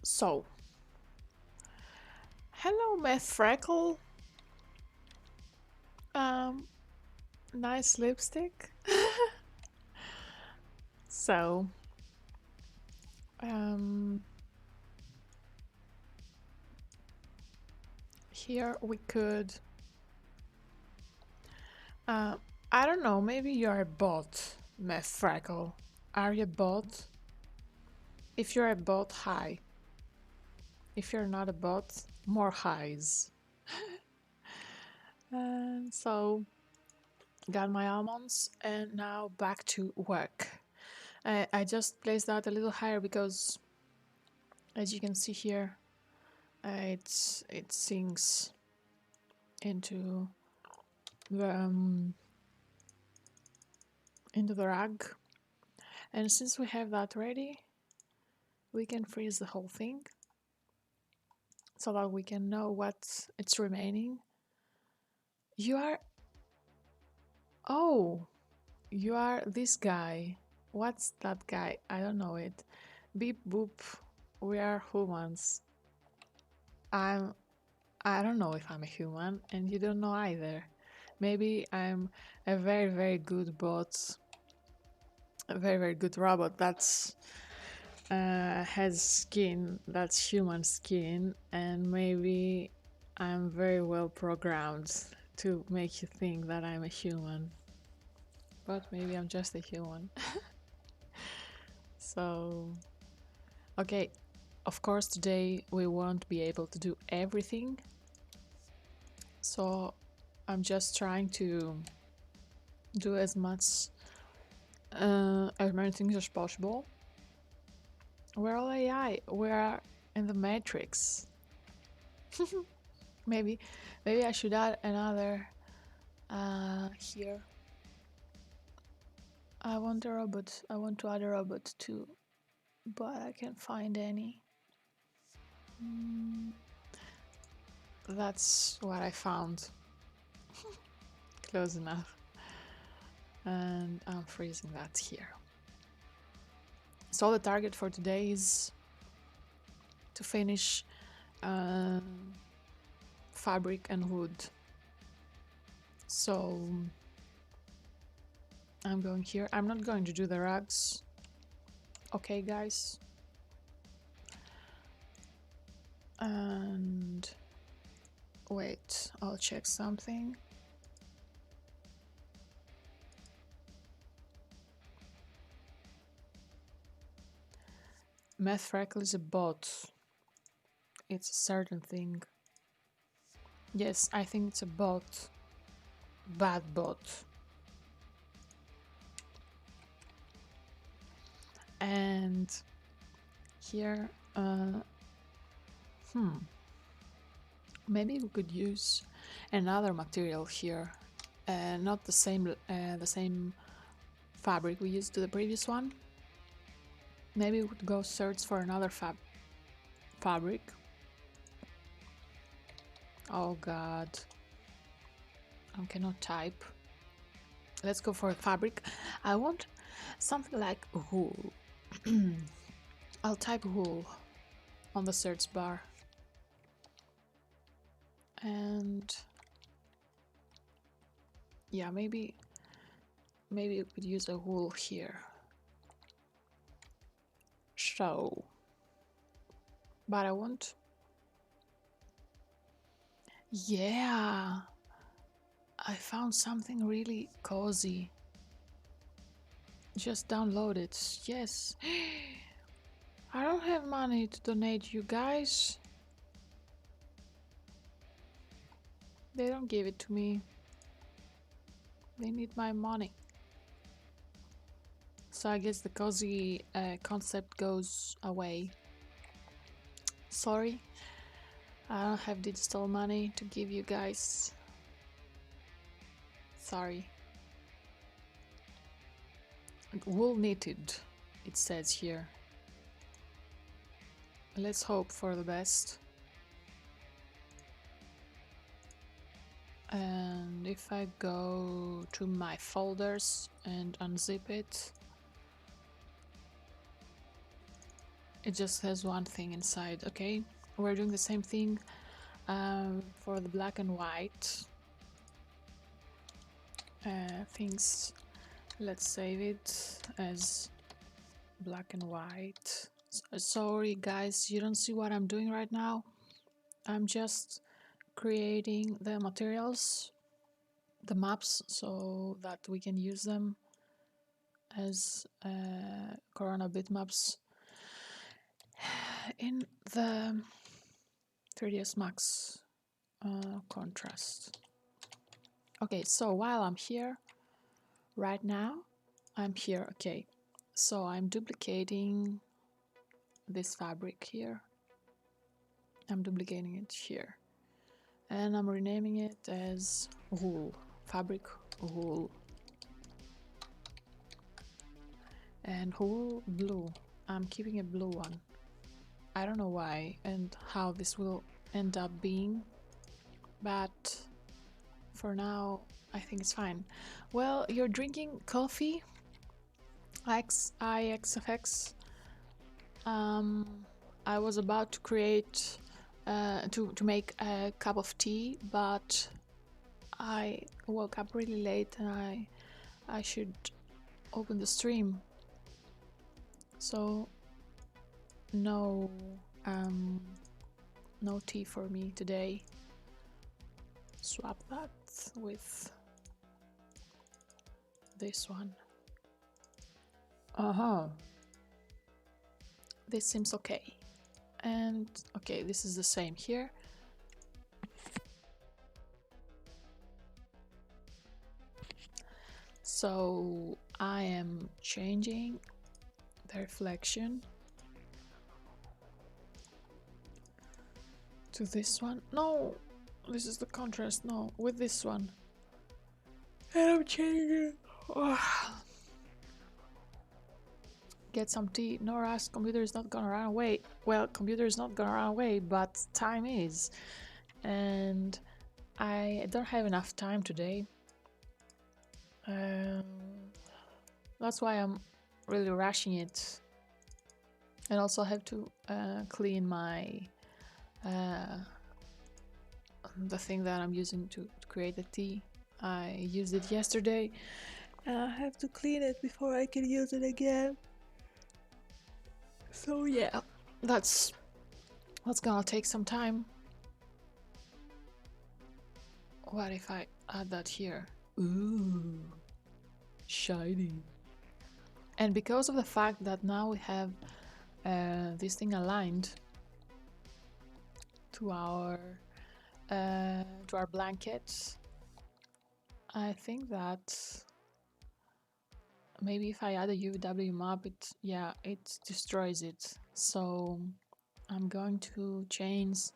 So, hello, Meth Freckle. Um, nice lipstick. So, um, here we could. Uh, I don't know. Maybe you're a bot, Meth Freckle. Are you a bot? If you're a bot, hi. If you're not a bot, more highs. And so, got my almonds, and now back to work. I just placed that a little higher because, as you can see here, it sinks the um, into the rug, and since we have that ready, we can freeze the whole thing so that we can know what it's remaining. You are oh, you are this guy. What's that guy? I don't know it. Beep boop. We are humans. I don't know if I'm a human, and you don't know either. Maybe I'm a very, very good bot, a very, very good robot that's has skin that's human skin, and maybe I'm very well programmed to make you think that I'm a human. But maybe I'm just a human. So, okay, of course, today we won't be able to do everything. So, I'm just trying to do as many things as possible. We're all AI. We're in the Matrix. maybe, maybe I should add another here. I want a robot. I want to add a robot too, but I can't find any. That's what I found. Close enough. And I'm freezing that here. So the target for today is to finish fabric and wood. So I'm going here. I'm not going to do the rugs. Okay, guys. And wait, I'll check something. Meth Freckle is a bot. It's a certain thing. Yes, I think it's a bot. Bad bot. And here, maybe we could use another material here. Not the same fabric we used to the previous one. Maybe we could go search for another fabric. Oh god. I cannot type. Let's go for a fabric. I want something like wool. I'll type wool on the search bar. And yeah, maybe we could use a wool here. So, but I want. Yeah, I found something really cozy. Just download it. Yes. I don't have money to donate, you guys. They don't give it to me. They need my money. So I guess the cozy concept goes away. Sorry, I don't have digital money to give you guys. Sorry. Wool knitted, it says here. Let's hope for the best. And if I go to my folders and unzip it, It just has one thing inside. Okay, we're doing the same thing for the black and white things. Let's save it as black and white. Sorry guys, you don't see what I'm doing right now. I'm just creating the materials, the maps, so that we can use them as Corona bitmaps in the 3ds Max contrast. Okay, so while I'm here, right now, I'm here, okay. So I'm duplicating this fabric here. I'm duplicating it here. And I'm renaming it as wool, fabric wool. And wool blue. I'm keeping a blue one. I don't know why and how this will end up being, but for now I think it's fine. Well, you're drinking coffee, IXFX. I was about to create to make a cup of tea, but I woke up really late and I should open the stream, so no no tea for me today. Swap that with this one. This seems okay. And okay, this is the same here. So I am changing the reflection to this one. No, this is the contrast. No, with this one. And I'm changing. Get some tea. No rush. Computer is not gonna run away. Well, computer is not gonna run away, but time is. And I don't have enough time today. That's why I'm really rushing it. And also have to clean my the thing that I'm using to create the tea. I used it yesterday and I have to clean it before I can use it again. So yeah, that's gonna take some time. What if I add that here? Ooh, shiny. And because of the fact that now we have this thing aligned to our blanket, I think that maybe if I add a Uvw map, it destroys it. So I'm going to change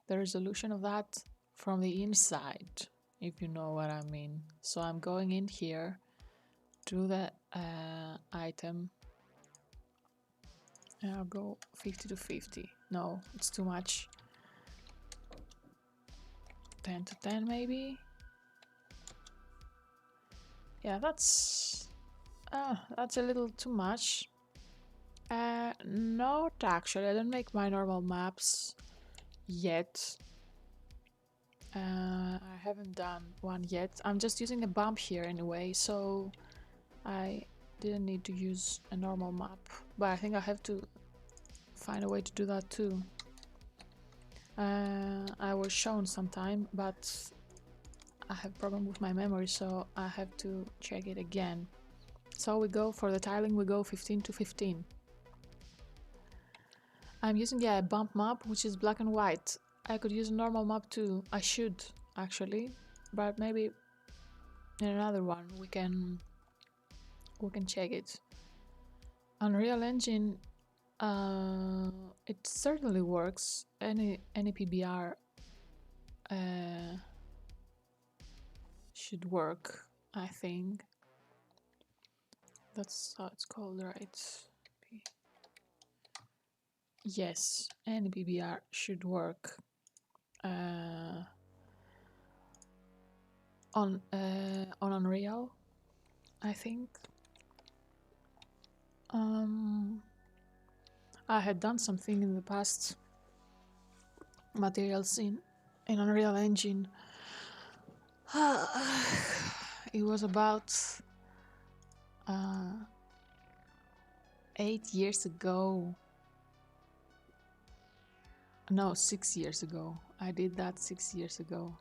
the resolution of that from the inside, if you know what I mean. So I'm going in here to the item and I'll go 50 to 50. No, it's too much. 10 to 10 maybe. Yeah, that's a little too much. Not actually, I don't make my normal maps yet. I haven't done one yet. I'm just using a bump here anyway, so I didn't need to use a normal map. But I think I have to find a way to do that too. I was shown sometime, but I have problem with my memory, so I have to check it again. So we go for the tiling, we go 15 to 15. I'm using a bump map, which is black and white. I could use a normal map too. I should actually, but maybe in another one we can check it. Unreal Engine, it certainly works. Any PBR should work, I think. That's how it's called, right? Yes, any PBR should work on Unreal, I think. I had done something in the past materials in Unreal Engine. It was about 8 years ago. No, 6 years ago. I did that 6 years ago.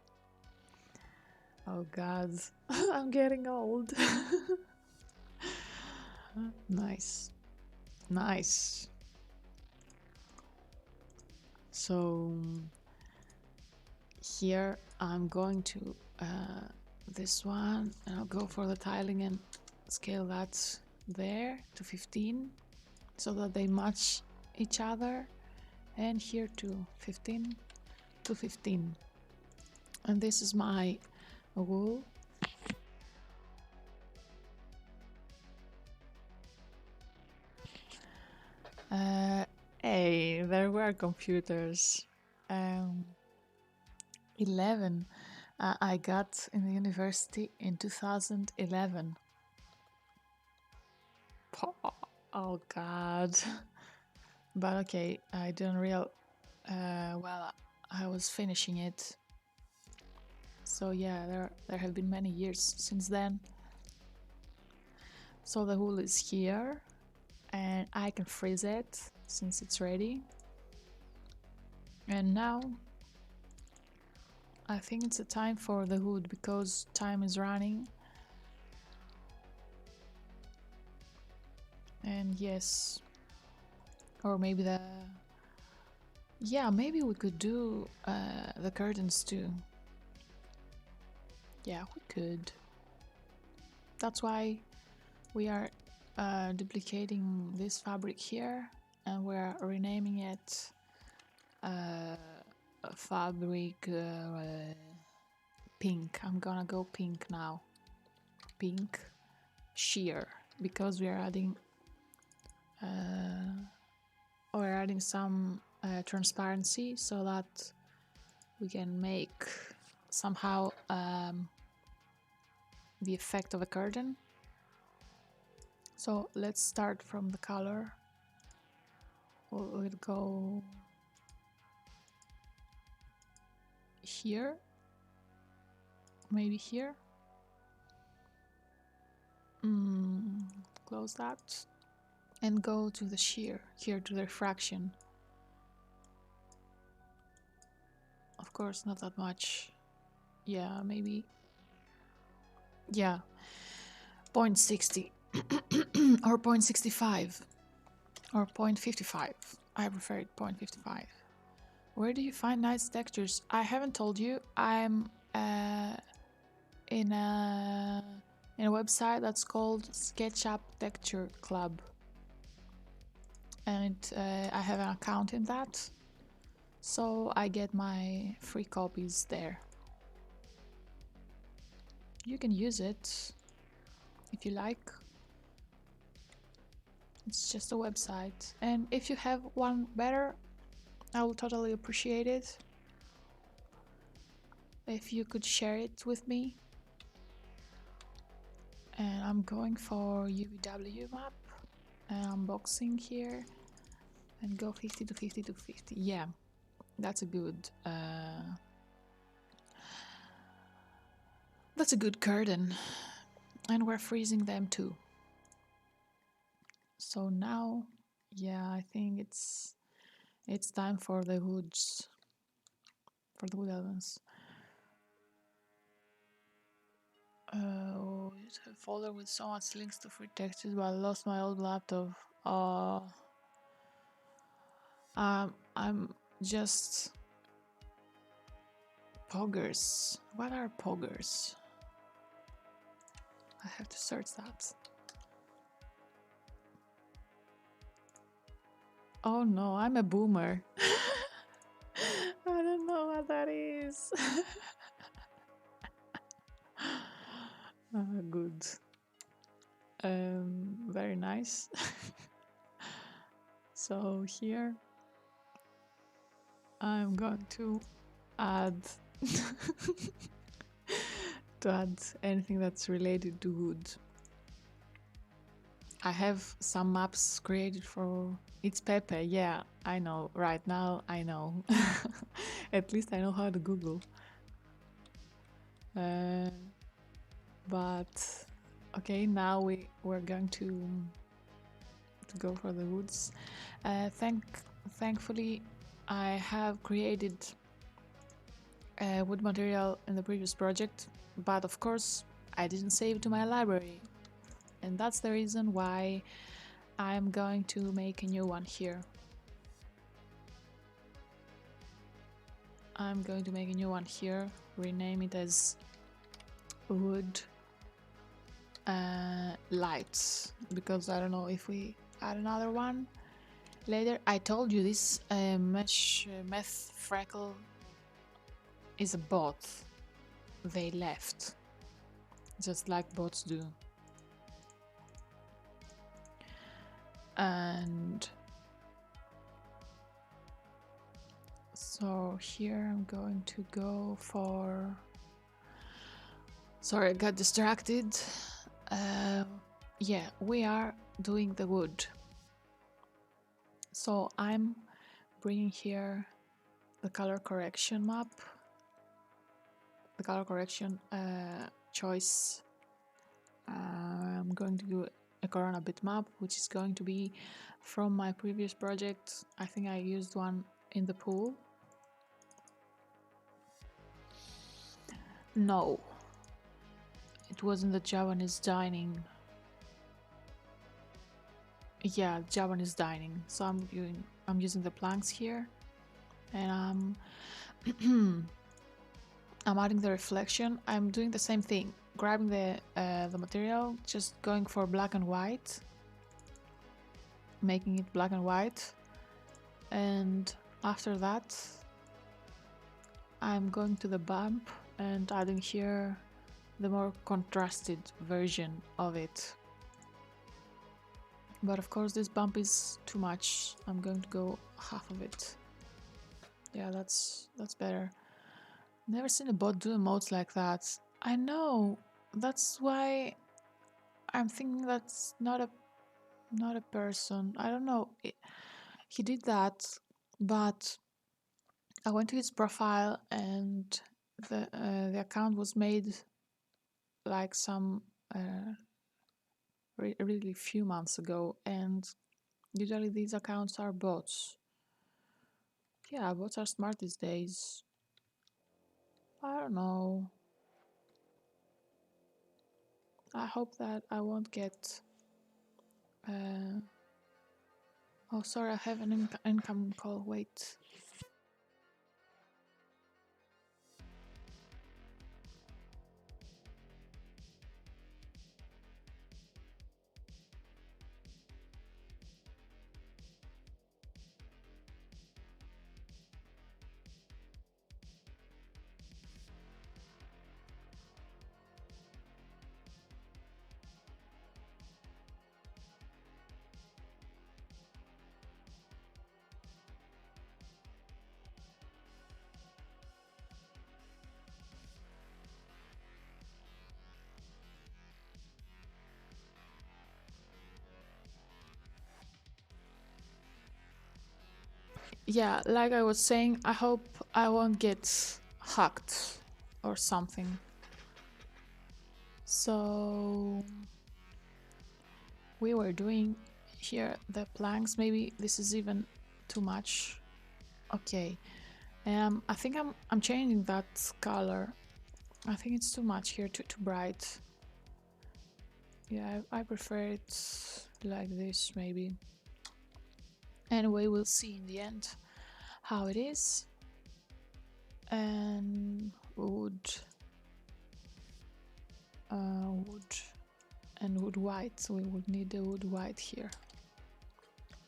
Oh god, I'm getting old. Nice. Nice. So here I'm going to this one, and I'll go for the tiling and scale that there to 15 so that they match each other, and here to 15 to 15. And this is my wool. Hey, there were computers. 11. I got in the university in 2011. Oh god. But okay, I didn't real well, I was finishing it. So yeah, there have been many years since then. So the wool is here, and I can freeze it since it's ready. And now I think it's a time for the wood because time is running. And yes, or maybe maybe we could do the curtains too. Yeah, we could. That's why we are duplicating this fabric here, and we're renaming it fabric pink. I'm gonna go pink now. Pink sheer, because we're adding some transparency so that we can make somehow the effect of a curtain. So let's start from the color. We'll go here, maybe here. Close that and go to the sheer, here to the refraction. Of course, not that much. Yeah, maybe. Yeah, 0.60 or 0.65 or 0.55. I prefer it 0.55. Where do you find nice textures? I haven't told you. I'm in a website that's called SketchUp Texture Club, and I have an account in that, so I get my free copies there. You can use it if you like. It's just a website, and if you have one better, I will totally appreciate it if you could share it with me. And I'm going for Uvw Map and unboxing here and go 50 to 50 to 50. Yeah, that's a good curtain, and we're freezing them too. So now, yeah, I think it's time for the woods, for the wood elements. It's a folder with so much links to free textures, but I lost my old laptop. I'm just poggers. What are poggers? I have to search that. Oh no, I'm a boomer. I don't know what that is. Good. Very nice. So here I'm going to add anything that's related to wood. I have some maps created for... It's Pepe, yeah, I know. Right now, I know. At least I know how to Google. But okay, now we're going to go for the woods. Thankfully, I have created wood material in the previous project, but of course I didn't save it to my library, and that's the reason why I'm going to make a new one here. I'm going to make a new one here, rename it as wood lights, because I don't know if we add another one later. I told you this meth freckle is a bot. They left, just like bots do. And so here I'm going to go for... Sorry, I got distracted. Yeah, we are doing the wood. So I'm bringing here the color correction map, the color correction choice. I'm going to do a Corona Bitmap, which is going to be from my previous project. I think I used one in the pool. No, it was in the Javanese dining. Yeah, Javanese dining. So I'm using the planks here, and I'm adding the reflection. I'm doing the same thing, grabbing the material, just going for black and white, making it black and white, and after that I'm going to the bump and adding here the more contrasted version of it. But of course this bump is too much. I'm going to go half of it. Yeah, that's better. Never seen a bot do emotes like that. I know. That's why I'm thinking that's not a person. I don't know. He did that, but I went to his profile and the account was made like some really few months ago, and usually these accounts are bots. Yeah, bots are smart these days. I don't know. I hope that I won't get... Oh, sorry, I have an incoming call. Wait. Yeah, like I was saying, I hope I won't get hacked or something. So we were doing here the planks. Maybe this is even too much. Okay, I think I'm changing that color. I think it's too much here, too bright. Yeah, I prefer it like this maybe. Anyway, we'll see in the end how it is. And wood and wood white. So we would need the wood white here,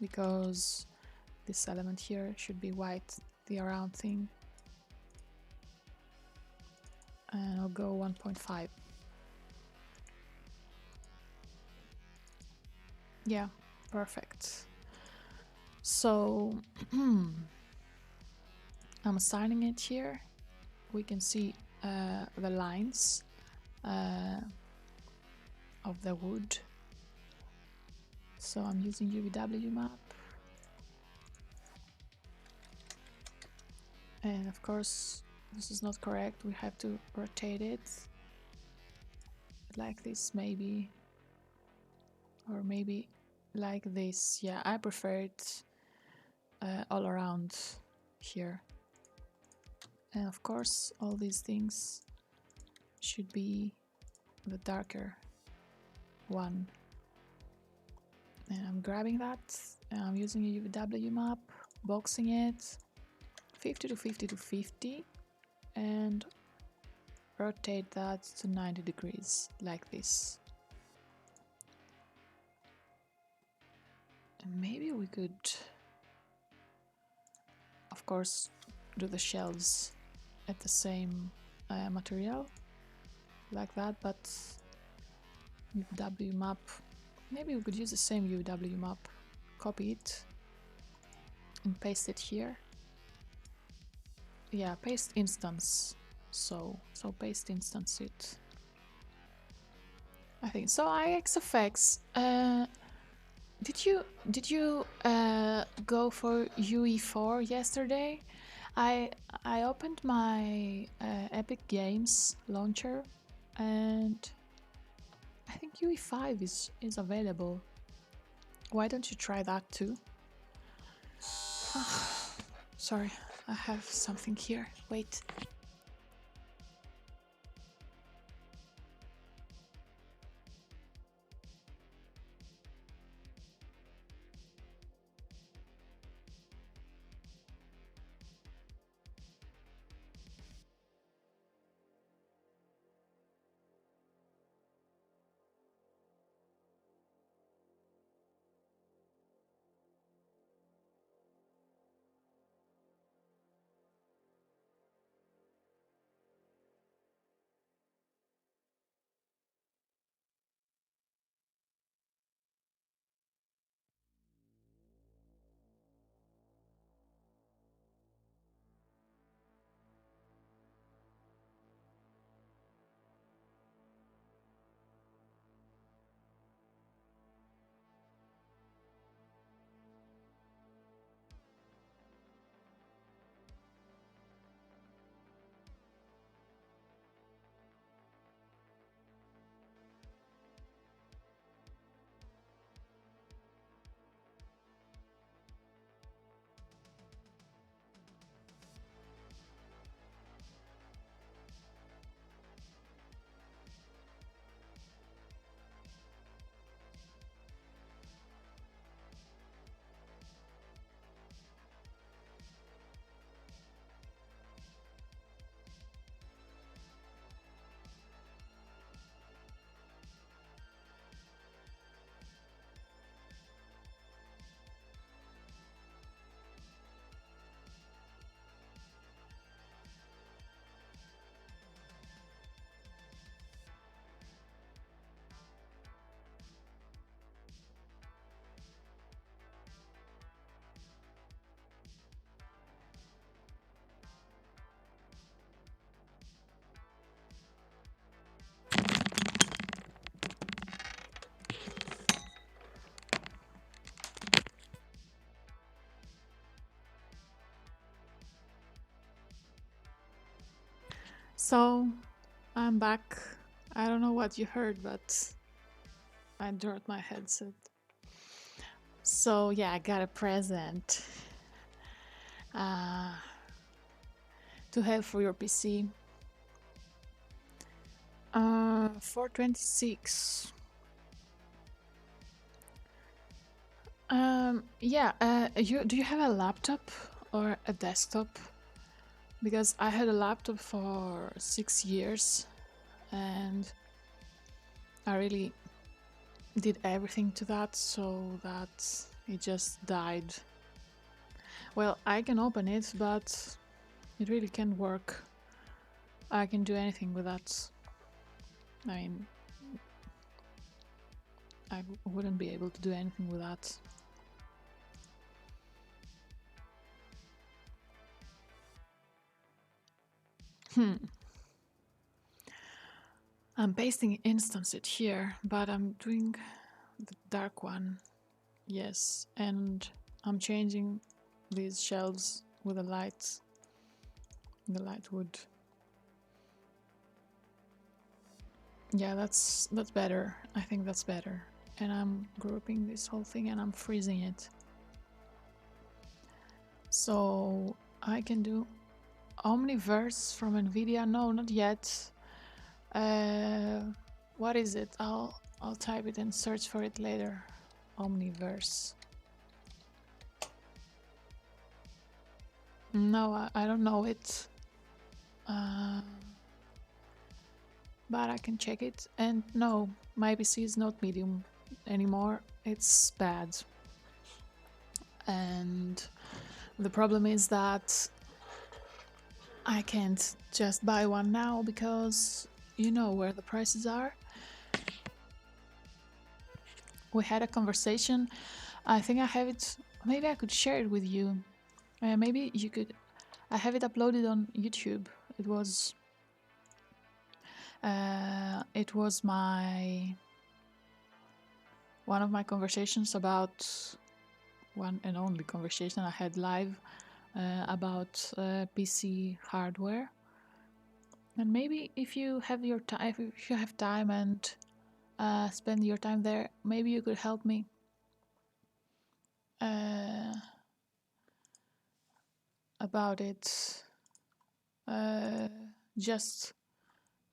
because this element here should be white, the around thing. And I'll go 1.5. Yeah, perfect. So I'm assigning it here. We can see the lines of the wood. So I'm using Uvw Map. And of course, this is not correct. We have to rotate it like this maybe. Or maybe like this. Yeah, I prefer it all around here. And of course, all these things should be the darker one. And I'm grabbing that, and I'm using a Uvw map, boxing it 50 to 50 to 50, and rotate that to 90 degrees, like this. And maybe we could, of course, do the shelves at the same material, like that, but Uvw map, maybe we could use the same Uvw map, copy it, and paste it here. Yeah, paste instance. So paste instance it. I think so. IXFX. Did you go for UE4 yesterday? I opened my Epic Games launcher, and I think UE5 is available. Why don't you try that too? Sorry, I have something here. Wait. So I'm back. I don't know what you heard, but I dropped my headset. So yeah, I got a present uh, to have for your PC. 426. Yeah. Do you have a laptop or a desktop? Because I had a laptop for 6 years, and I really did everything to that, so that it just died. Well, I can open it, but it really can't work. I can do anything with that. I mean, I wouldn't be able to do anything with that. I'm pasting instance it here, but I'm doing the dark one Yes, and I'm changing these shelves with the light wood. Yeah, that's better. I think that's better. And I'm grouping this whole thing and I'm freezing it. So I can do Omniverse from NVIDIA. No, not yet. What is it? I'll type it and search for it later. Omniverse. No, I don't know it. But I can check it. And no, my PC is not medium anymore. It's bad. And the problem is that I can't just buy one now because you know where the prices are. We had a conversation. I think I have it. Maybe I could share it with you. Maybe you could. I have it uploaded on YouTube. It was my one of my conversations about one and only conversation I had live about PC hardware. And maybe if you have your time, if you have time and spend your time there, maybe you could help me about it. Just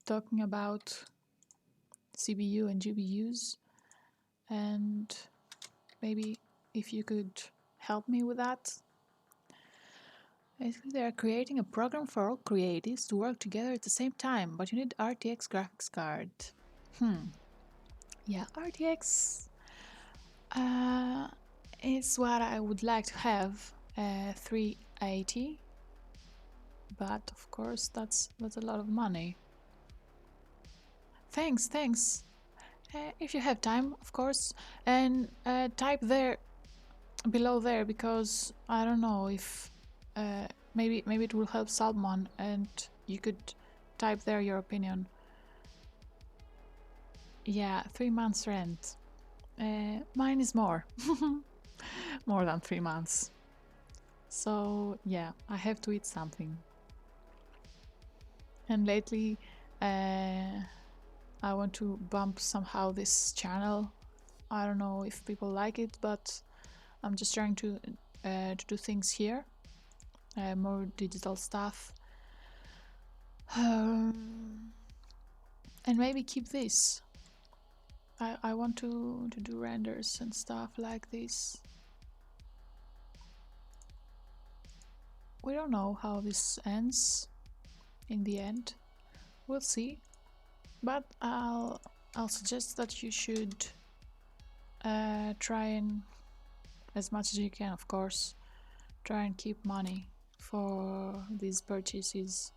talking about CPU and GPUs, and maybe if you could help me with that. Basically, they are creating a program for all creatives to work together at the same time, but you need RTX graphics card. Yeah, RTX is what I would like to have. 380, but of course that's a lot of money. Thanks. If you have time, of course, and type there below there, because I don't know if maybe it will help Salmon, and you could type there your opinion. Yeah, 3 months rent. Mine is more. More than 3 months. So yeah, I have to eat something. And lately I want to bump somehow this channel. I don't know if people like it, but I'm just trying to do things here, more digital stuff, and maybe keep this. I want to do renders and stuff like this. We don't know how this ends in the end. We'll see. But I'll suggest that you should try and, as much as you can, of course, try and keep money for these purchases.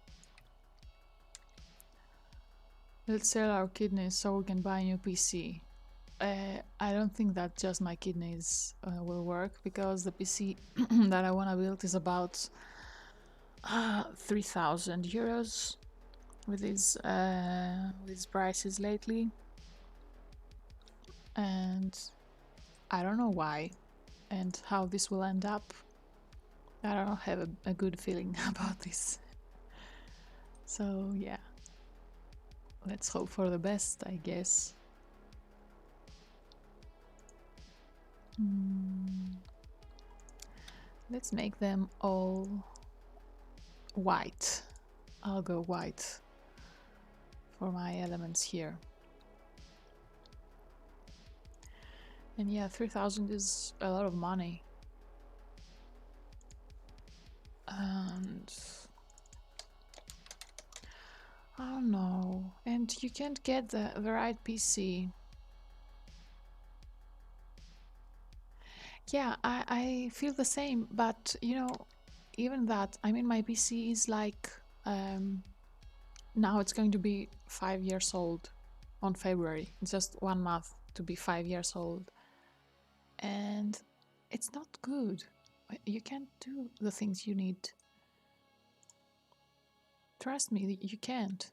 Let's sell our kidneys so we can buy a new PC. I don't think that just my kidneys will work, because the PC that I want to build is about 3,000 euros with these prices lately, and I don't know why and how this will end up. I don't have a good feeling about this. So yeah, let's hope for the best, I guess. Let's make them all white. I'll go white for my elements here. And yeah, 3,000 is a lot of money. And I don't know. And you can't get the right PC. Yeah, I feel the same, but you know, even that, I mean, my PC is like, now it's going to be 5 years old on February. It's just 1 month to be 5 years old. And it's not good. You can't do the things you need. Trust me, you can't.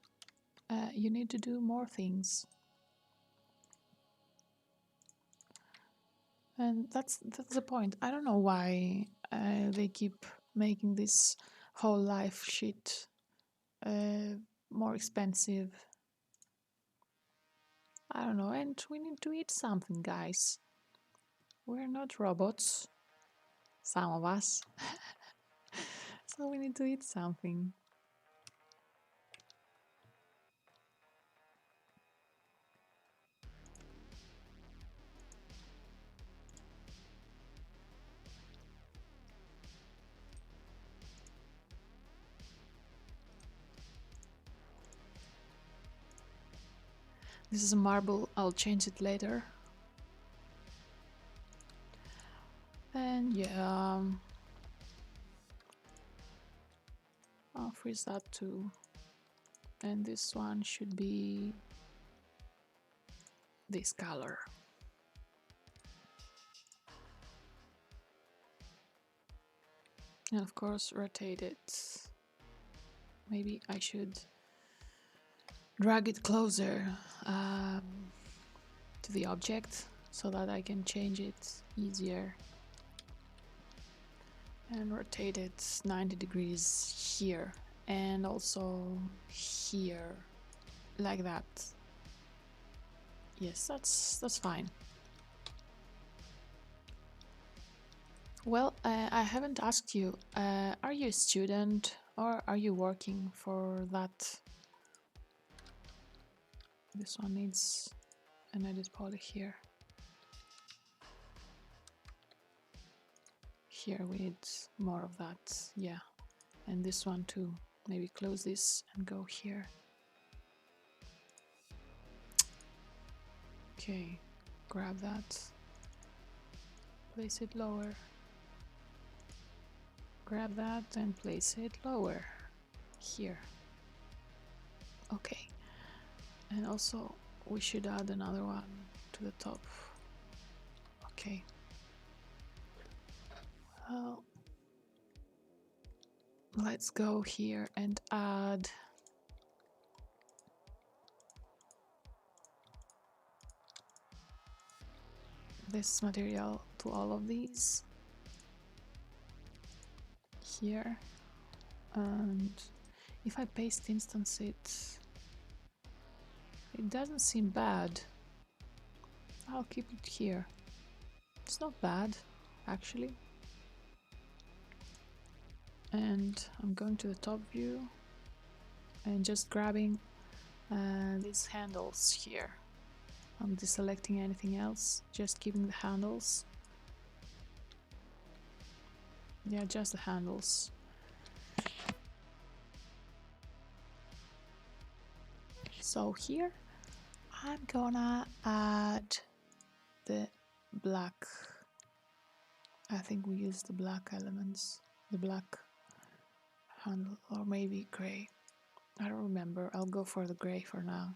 You need to do more things. And that's the point. I don't know why they keep making this whole life shit more expensive. I don't know, and we need to eat something, guys. We're not robots, some of us. So we need to eat something. This is a marble, I'll change it later. And yeah, I'll freeze that too. And this one should be this color. And of course rotate it. Maybe I should drag it closer to the object so that I can change it easier. And rotate it 90 degrees here and also here, like that. Yes, that's fine. Well, I haven't asked you, are you a student or are you working for that? This one needs an edit poly here. Here we need more of that, yeah. And this one too. Maybe close this and go here. Okay, grab that. Place it lower. Grab that and place it lower. Here. Okay. And also we should add another one to the top. Okay. Well, let's go here and add this material to all of these here. And if I paste instance it doesn't seem bad. I'll keep it here. It's not bad, actually. And I'm going to the top view and just grabbing these handles here. I'm deselecting anything else, just keeping the handles. Yeah, just the handles. So here I'm gonna add the black. I think we use the black elements, the black handle, or maybe gray. I don't remember. I'll go for the gray for now.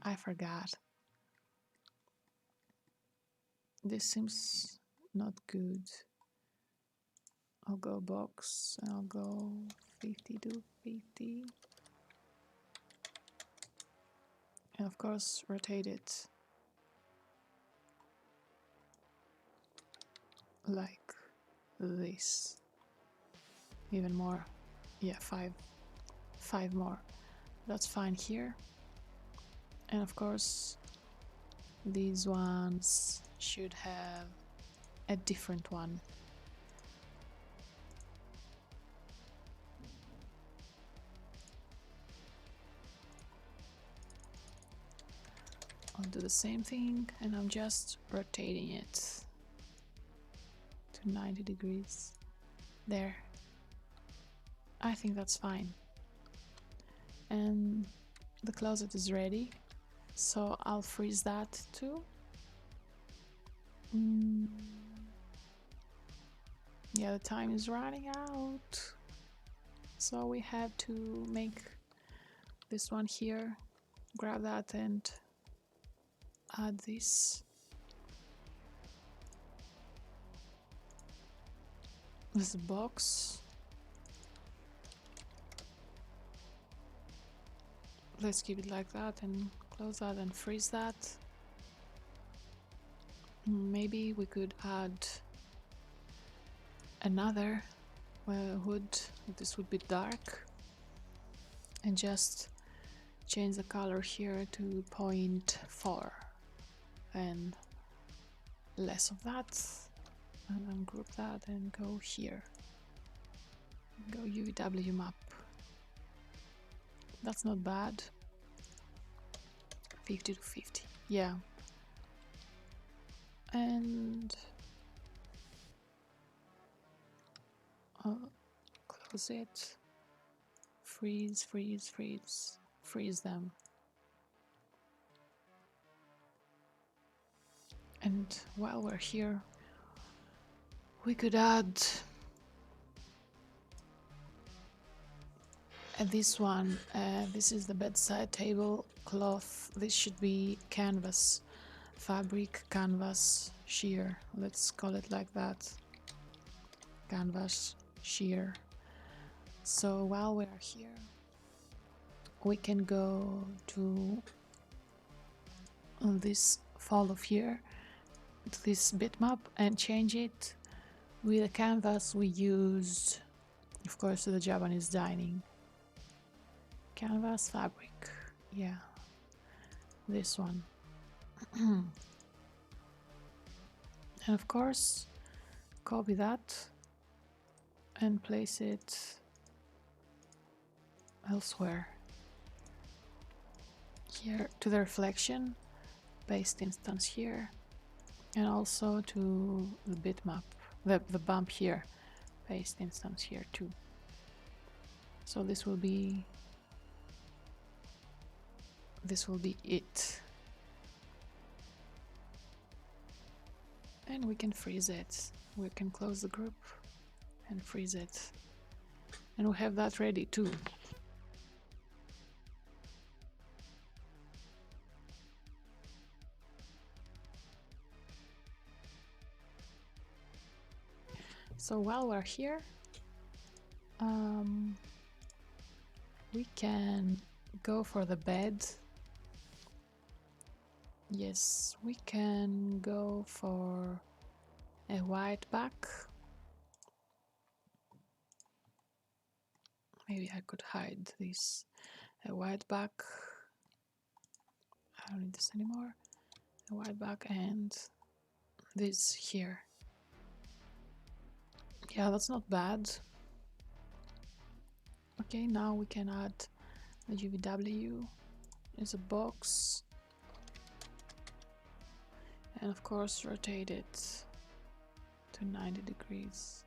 I forgot. This seems not good. I'll go box and I'll go 50 to 50. And of course rotate it like this. Even more. Yeah, five more. That's fine here. And of course these ones should have a different one. I'll do the same thing and I'm just rotating it to 90 degrees. There. I think that's fine. And the closet is ready, so I'll freeze that too. Yeah, the time is running out, so we have to make this one here. Grab that and add this. This box. Let's keep it like that and close that and freeze that. Maybe we could add another hood. This would be dark, and just change the color here to 0.4 and less of that, and ungroup that and go here, go Uvw Map. That's not bad. 50 to 50, yeah. And close it. Freeze, freeze, freeze. Freeze them. And while we're here, we could add this one. This is the bedside table cloth. This should be canvas, fabric, canvas, sheer. Let's call it like that. Canvas, sheer. So while we're here, we can go to this folder here, to this bitmap, and change it. With the canvas we used, of course, the Japanese dining. Canvas fabric, yeah, this one. And of course, copy that and place it elsewhere. Here to the reflection, paste instance here, and also to the bitmap, the bump here, paste instance here too. So this will be it. And we can freeze it. We can close the group and freeze it. And we have that ready too. So while we're here, we can go for the bed. Yes, we can go for a white back. Maybe I could hide this. A white back. I don't need this anymore. A white back and this here. Yeah, that's not bad. Okay, now we can add the UVW as a box. And of course rotate it to 90 degrees.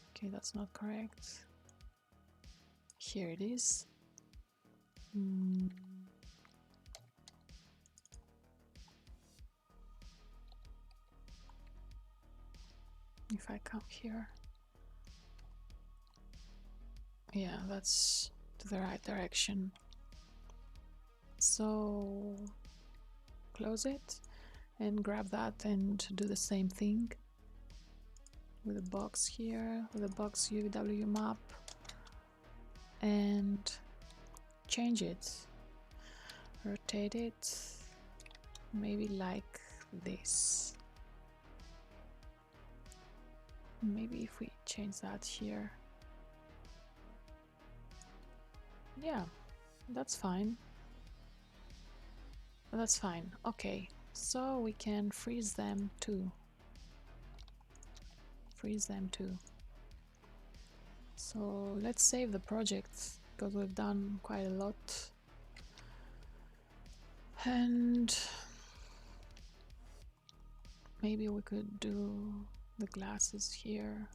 Okay, that's not correct. Here it is. If I come here. Yeah, that's to the right direction. So close it and grab that and do the same thing with a box here, with a box Uvw map, and change it, rotate it, maybe like this. Maybe if we change that here, yeah, that's fine. That's fine. Okay, so we can freeze them too. Freeze them too. So let's save the project because we've done quite a lot. And maybe we could do the glasses here.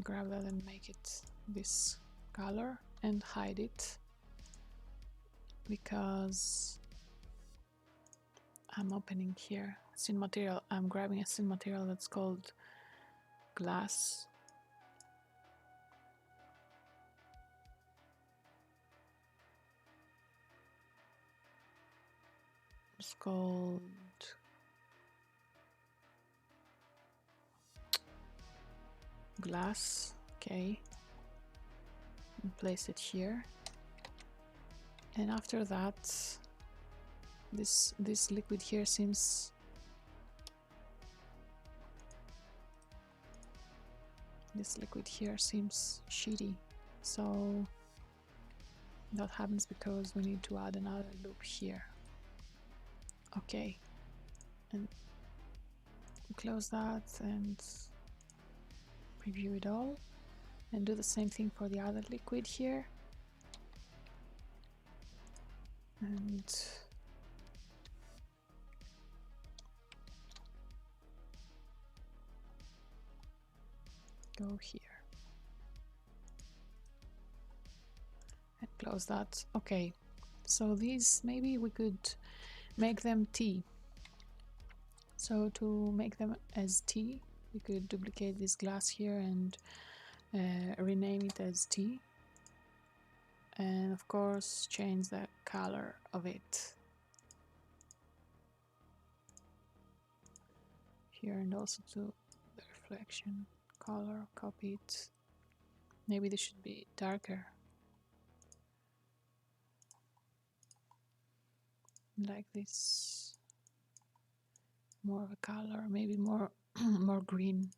Grab that and make it this color and hide it, because I'm opening here scene material. I'm grabbing a scene material that's called glass. It's called glass. Okay, and place it here. And after that, this liquid here seems shitty. So that happens because we need to add another loop here. Okay, and close that and preview it all, and do the same thing for the other liquid here. And go here and close that. Okay, so these, maybe we could make them T. So to make them as T, we could duplicate this glass here and rename it as T, and of course change the color of it here, and also to the reflection color, copy it. Maybe this should be darker, like this, more of a color, maybe more more green,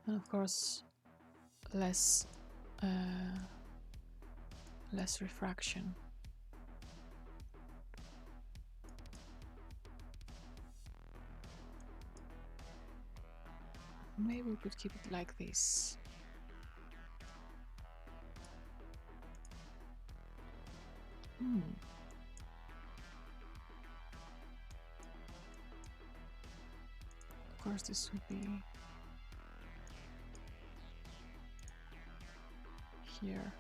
and of course less refraction. Maybe we could keep it like this. Of course this would be here.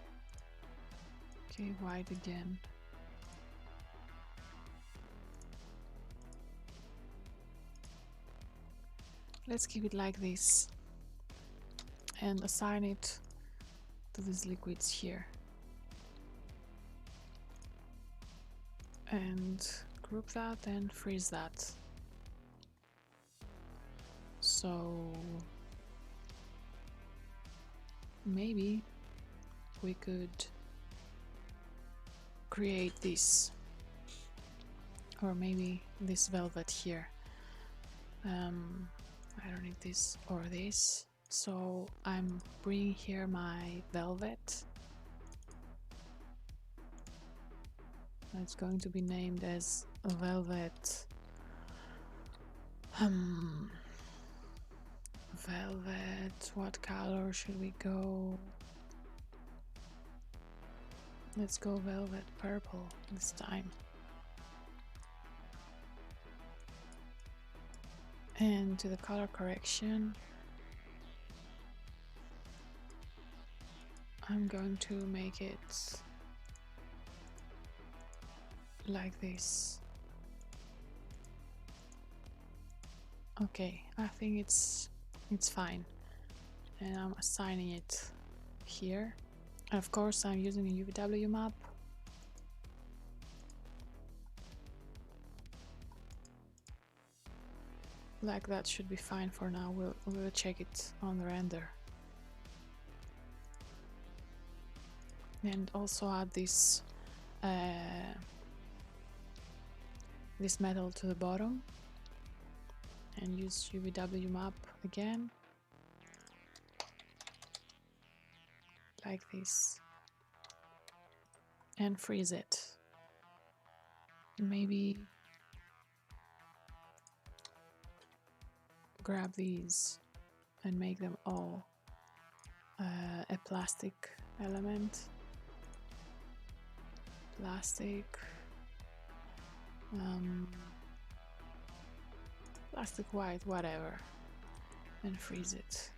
Okay, white again. Let's keep it like this and assign it to these liquids here. And group that and freeze that. So maybe we could create this, or maybe this velvet here. I don't need this or this, so I'm bringing here my velvet. It's going to be named as velvet. Velvet, what color should we go? Let's go velvet purple this time. And to the color correction, I'm going to make it like this. Okay, I think it's fine, and I'm assigning it here. And of course I'm using a Uvw map. Like that should be fine for now. We'll check it on the render. And also add this this metal to the bottom, and use Uvw map again, like this, and freeze it. Maybe grab these and make them all a plastic element. Plastic, plastic white, whatever, and freeze it.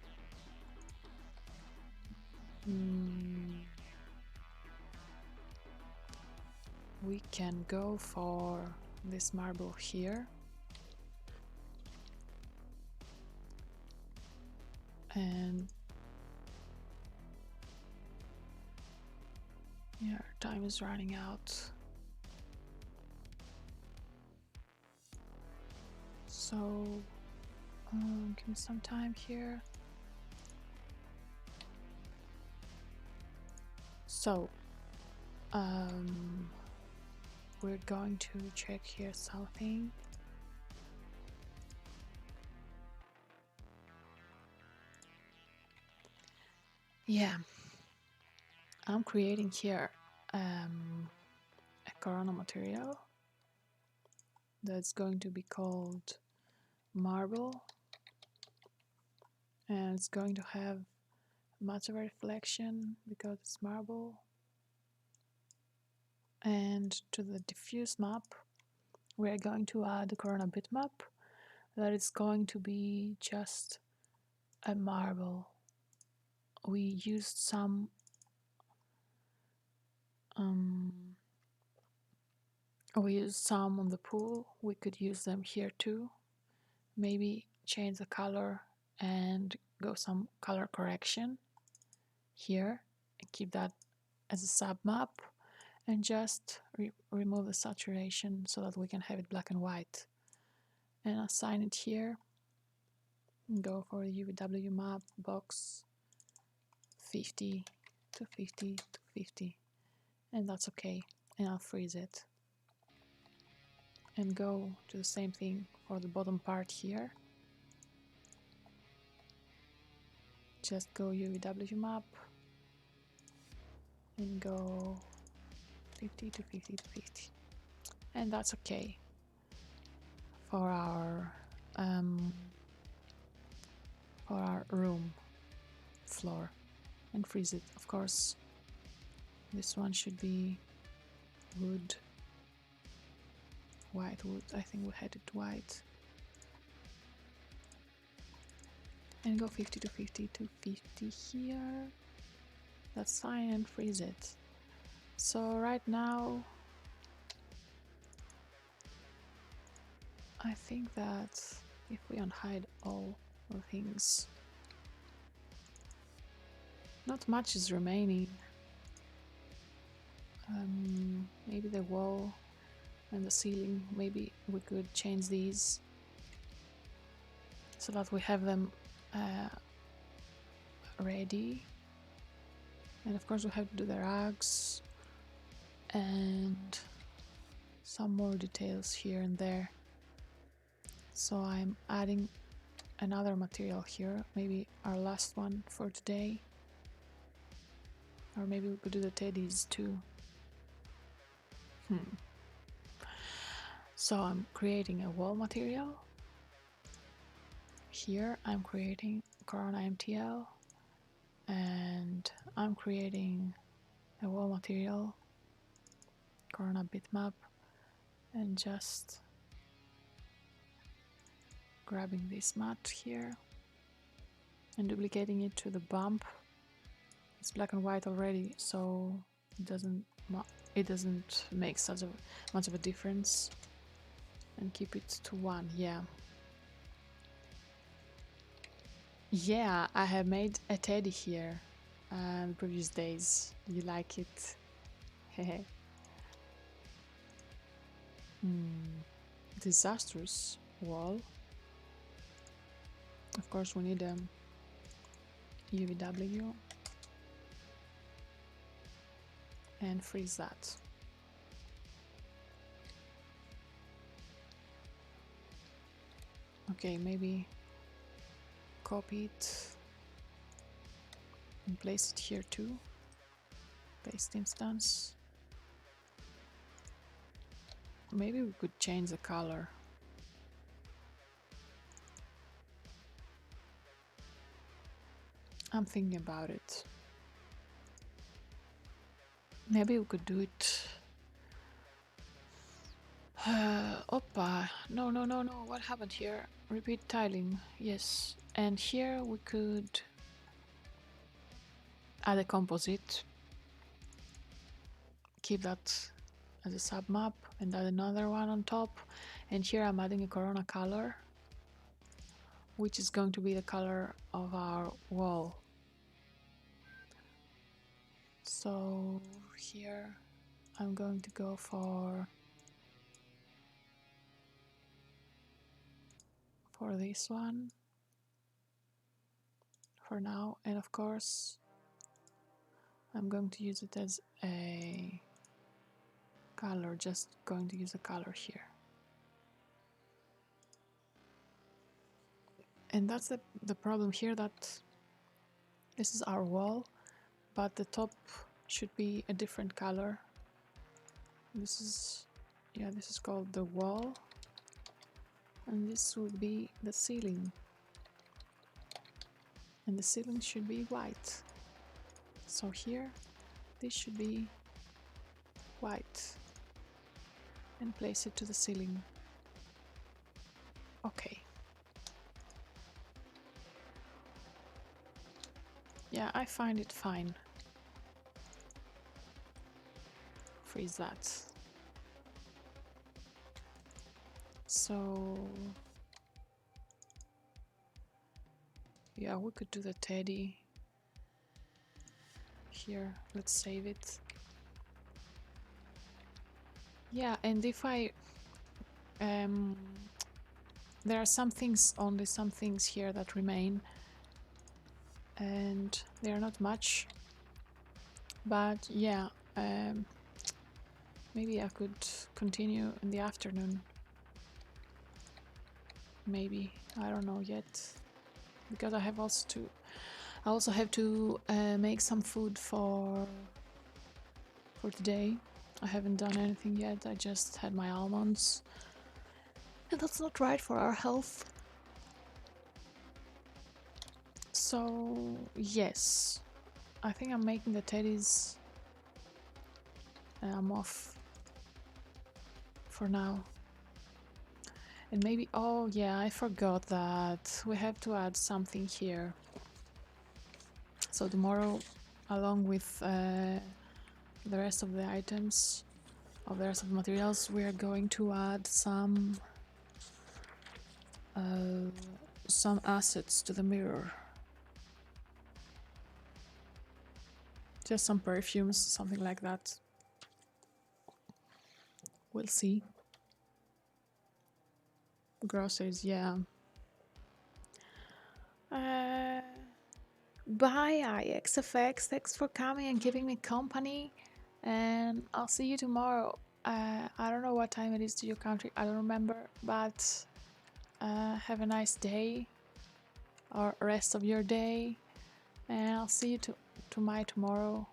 We can go for this marble here, and yeah, time is running out. So Give me some time here. So, we're going to check here something. Yeah, I'm creating here a corona material that's going to be called marble, and it's going to have much of a reflection because it's marble. And to the diffuse map we're going to add a corona bitmap that is going to be just a marble. We used some on the pool. We could use them here too. Maybe change the color and go some color correction here and keep that as a sub map, and just remove the saturation so that we can have it black and white, and assign it here and go for the Uvw map box 50 to 50 to 50, and that's okay. And I'll freeze it and go to the same thing for the bottom part here. Just go Uvw map and go 50 to 50 to 50, and that's okay for our room floor, and freeze it. Of course, this one should be wood, white wood. I think we had it white, and go 50 to 50 to 50 here. That's fine, and freeze it. So right now I think that if we unhide all the things, not much is remaining. Maybe the wall and the ceiling, maybe we could change these so that we have them ready. And of course we have to do the rugs and some more details here and there. So I'm adding another material here, maybe our last one for today, or maybe we could do the teddies too. So I'm creating a wall material. Here I'm creating Corona MTL, and I'm creating a wall material, Corona Bitmap, and just grabbing this mat here and duplicating it to the bump. It's black and white already, so it doesn't make such a much of a difference, and keep it to 1. Yeah, I have made a teddy here the previous days. You like it? Hehe. Disastrous wall. Of course we need a Uvw and freeze that. Okay, maybe copy it and place it here too. Paste instance. Maybe we could change the color. I'm thinking about it. Maybe we could do it. Oppa. No. What happened here? Repeat tiling. Yes. And here we could add a composite. Keep that as a sub map and add another one on top. And here I'm adding a Corona color, which is going to be the color of our wall. So here I'm going to go for this one, for now, and of course I'm going to use it as a color, just going to use a color here. And that's the problem here, that this is our wall, but the top should be a different color. This is, yeah, this is called the wall, and this would be the ceiling. And the ceiling should be white. So here, this should be white. And place it to the ceiling. Okay. Yeah, I find it fine. Freeze that. So yeah, we could do the teddy here. Let's save it. Yeah, and if I there are some things, only some things here that remain, and they are not much, but yeah, maybe I could continue in the afternoon. Maybe, I don't know yet, because I also have to make some food for today. I haven't done anything yet. I just had my almonds, and that's not right for our health. So yes, I think I'm making the teddies. I'm off for now. And maybe, oh yeah, I forgot that we have to add something here. So tomorrow, along with the rest of the items, of the rest of the materials, we are going to add some assets to the mirror. Just some perfumes, something like that. We'll see. Groceries, yeah. Bye, IXFX. Thanks for coming and giving me company. And I'll see you tomorrow. I don't know what time it is to your country. I don't remember. But have a nice day. Or rest of your day. And I'll see you to my tomorrow.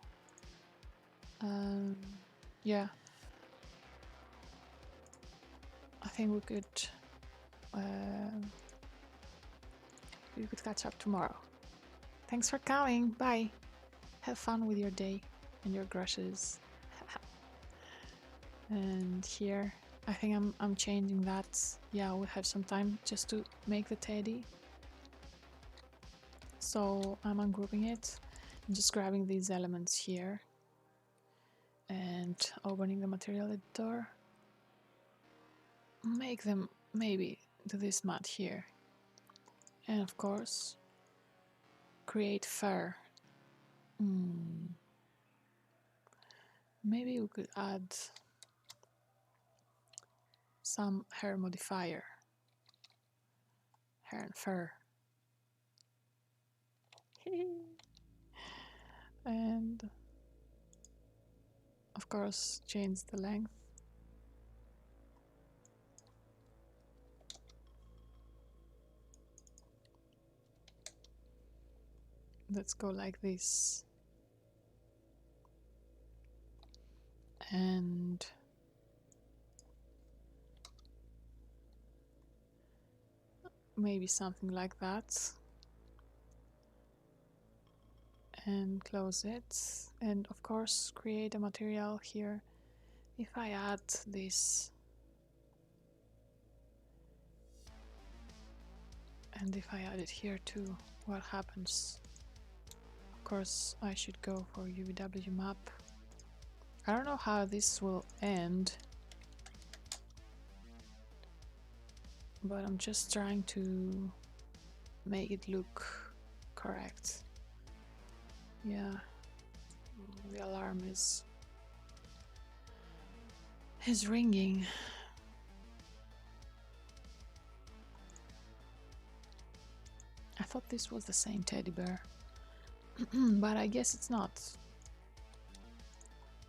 Yeah. I think we could catch up tomorrow. Thanks for coming. Bye. Have fun with your day and your groceries. And here, I think I'm changing that. Yeah, we have some time just to make the teddy. So I'm ungrouping it. I'm just grabbing these elements here and opening the material editor. Make them maybe to this mat here. And of course, create fur. Maybe we could add some hair modifier. Hair and fur. And of course, change the length. Let's go like this. And maybe something like that. And close it. And of course, create a material here. If I add this, and if I add it here too, what happens? Of course, I should go for Uvw Map. I don't know how this will end, but I'm just trying to make it look correct. Yeah, the alarm is ringing. I thought this was the same teddy bear. But I guess it's not.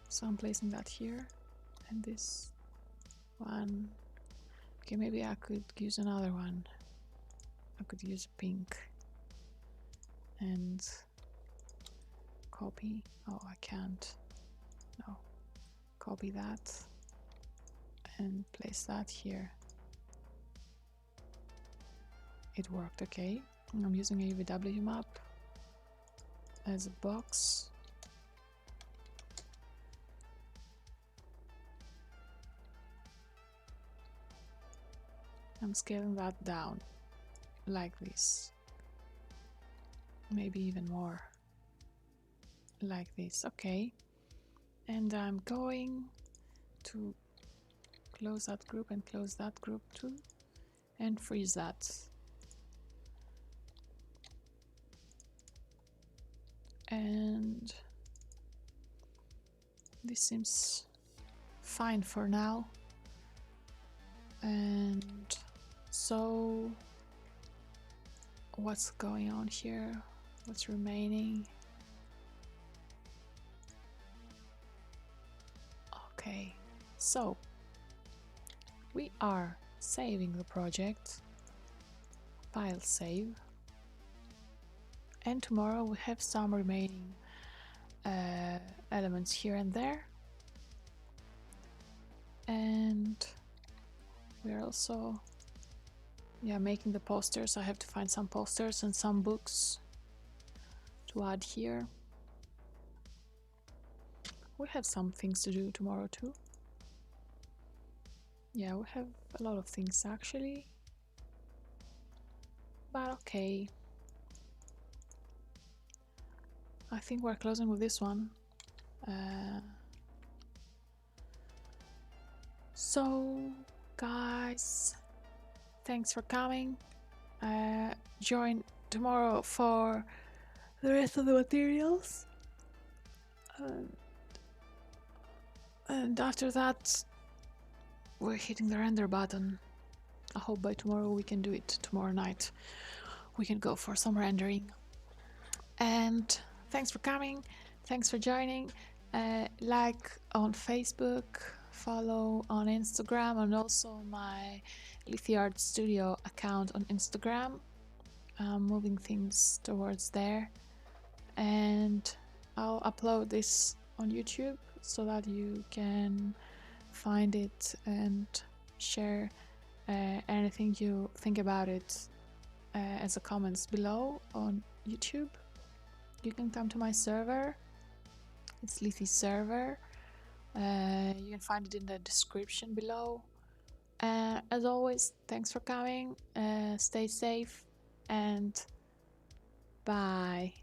So I'm placing that here. And this one. Okay, maybe I could use another one. I could use pink. And copy. Oh, I can't. No. Copy that. And place that here. It worked, okay. I'm using a Uvw map as a box. I'm scaling that down like this. Maybe even more like this, okay. And I'm going to close that group and close that group too and freeze that. And this seems fine for now. And so what's going on here? What's remaining? Okay, so we are saving the project. File save. And tomorrow we have some remaining elements here and there. And we're also making the posters. I have to find some posters and some books to add here. We have some things to do tomorrow too. Yeah, we have a lot of things actually. But okay. I think we're closing with this one. So, guys, thanks for coming. Join tomorrow for the rest of the materials. And after that, we're hitting the render button. I hope by tomorrow we can do it. Tomorrow night we can go for some rendering. And thanks for coming. Thanks for joining. Like on Facebook, follow on Instagram, and also my Lethe Art Studio account on Instagram. I'm moving things towards there. And I'll upload this on YouTube so that you can find it and share anything you think about it as a comments below on YouTube. You can come to my server. It's Lethe server. You can find it in the description below. As always, thanks for coming. Stay safe and bye.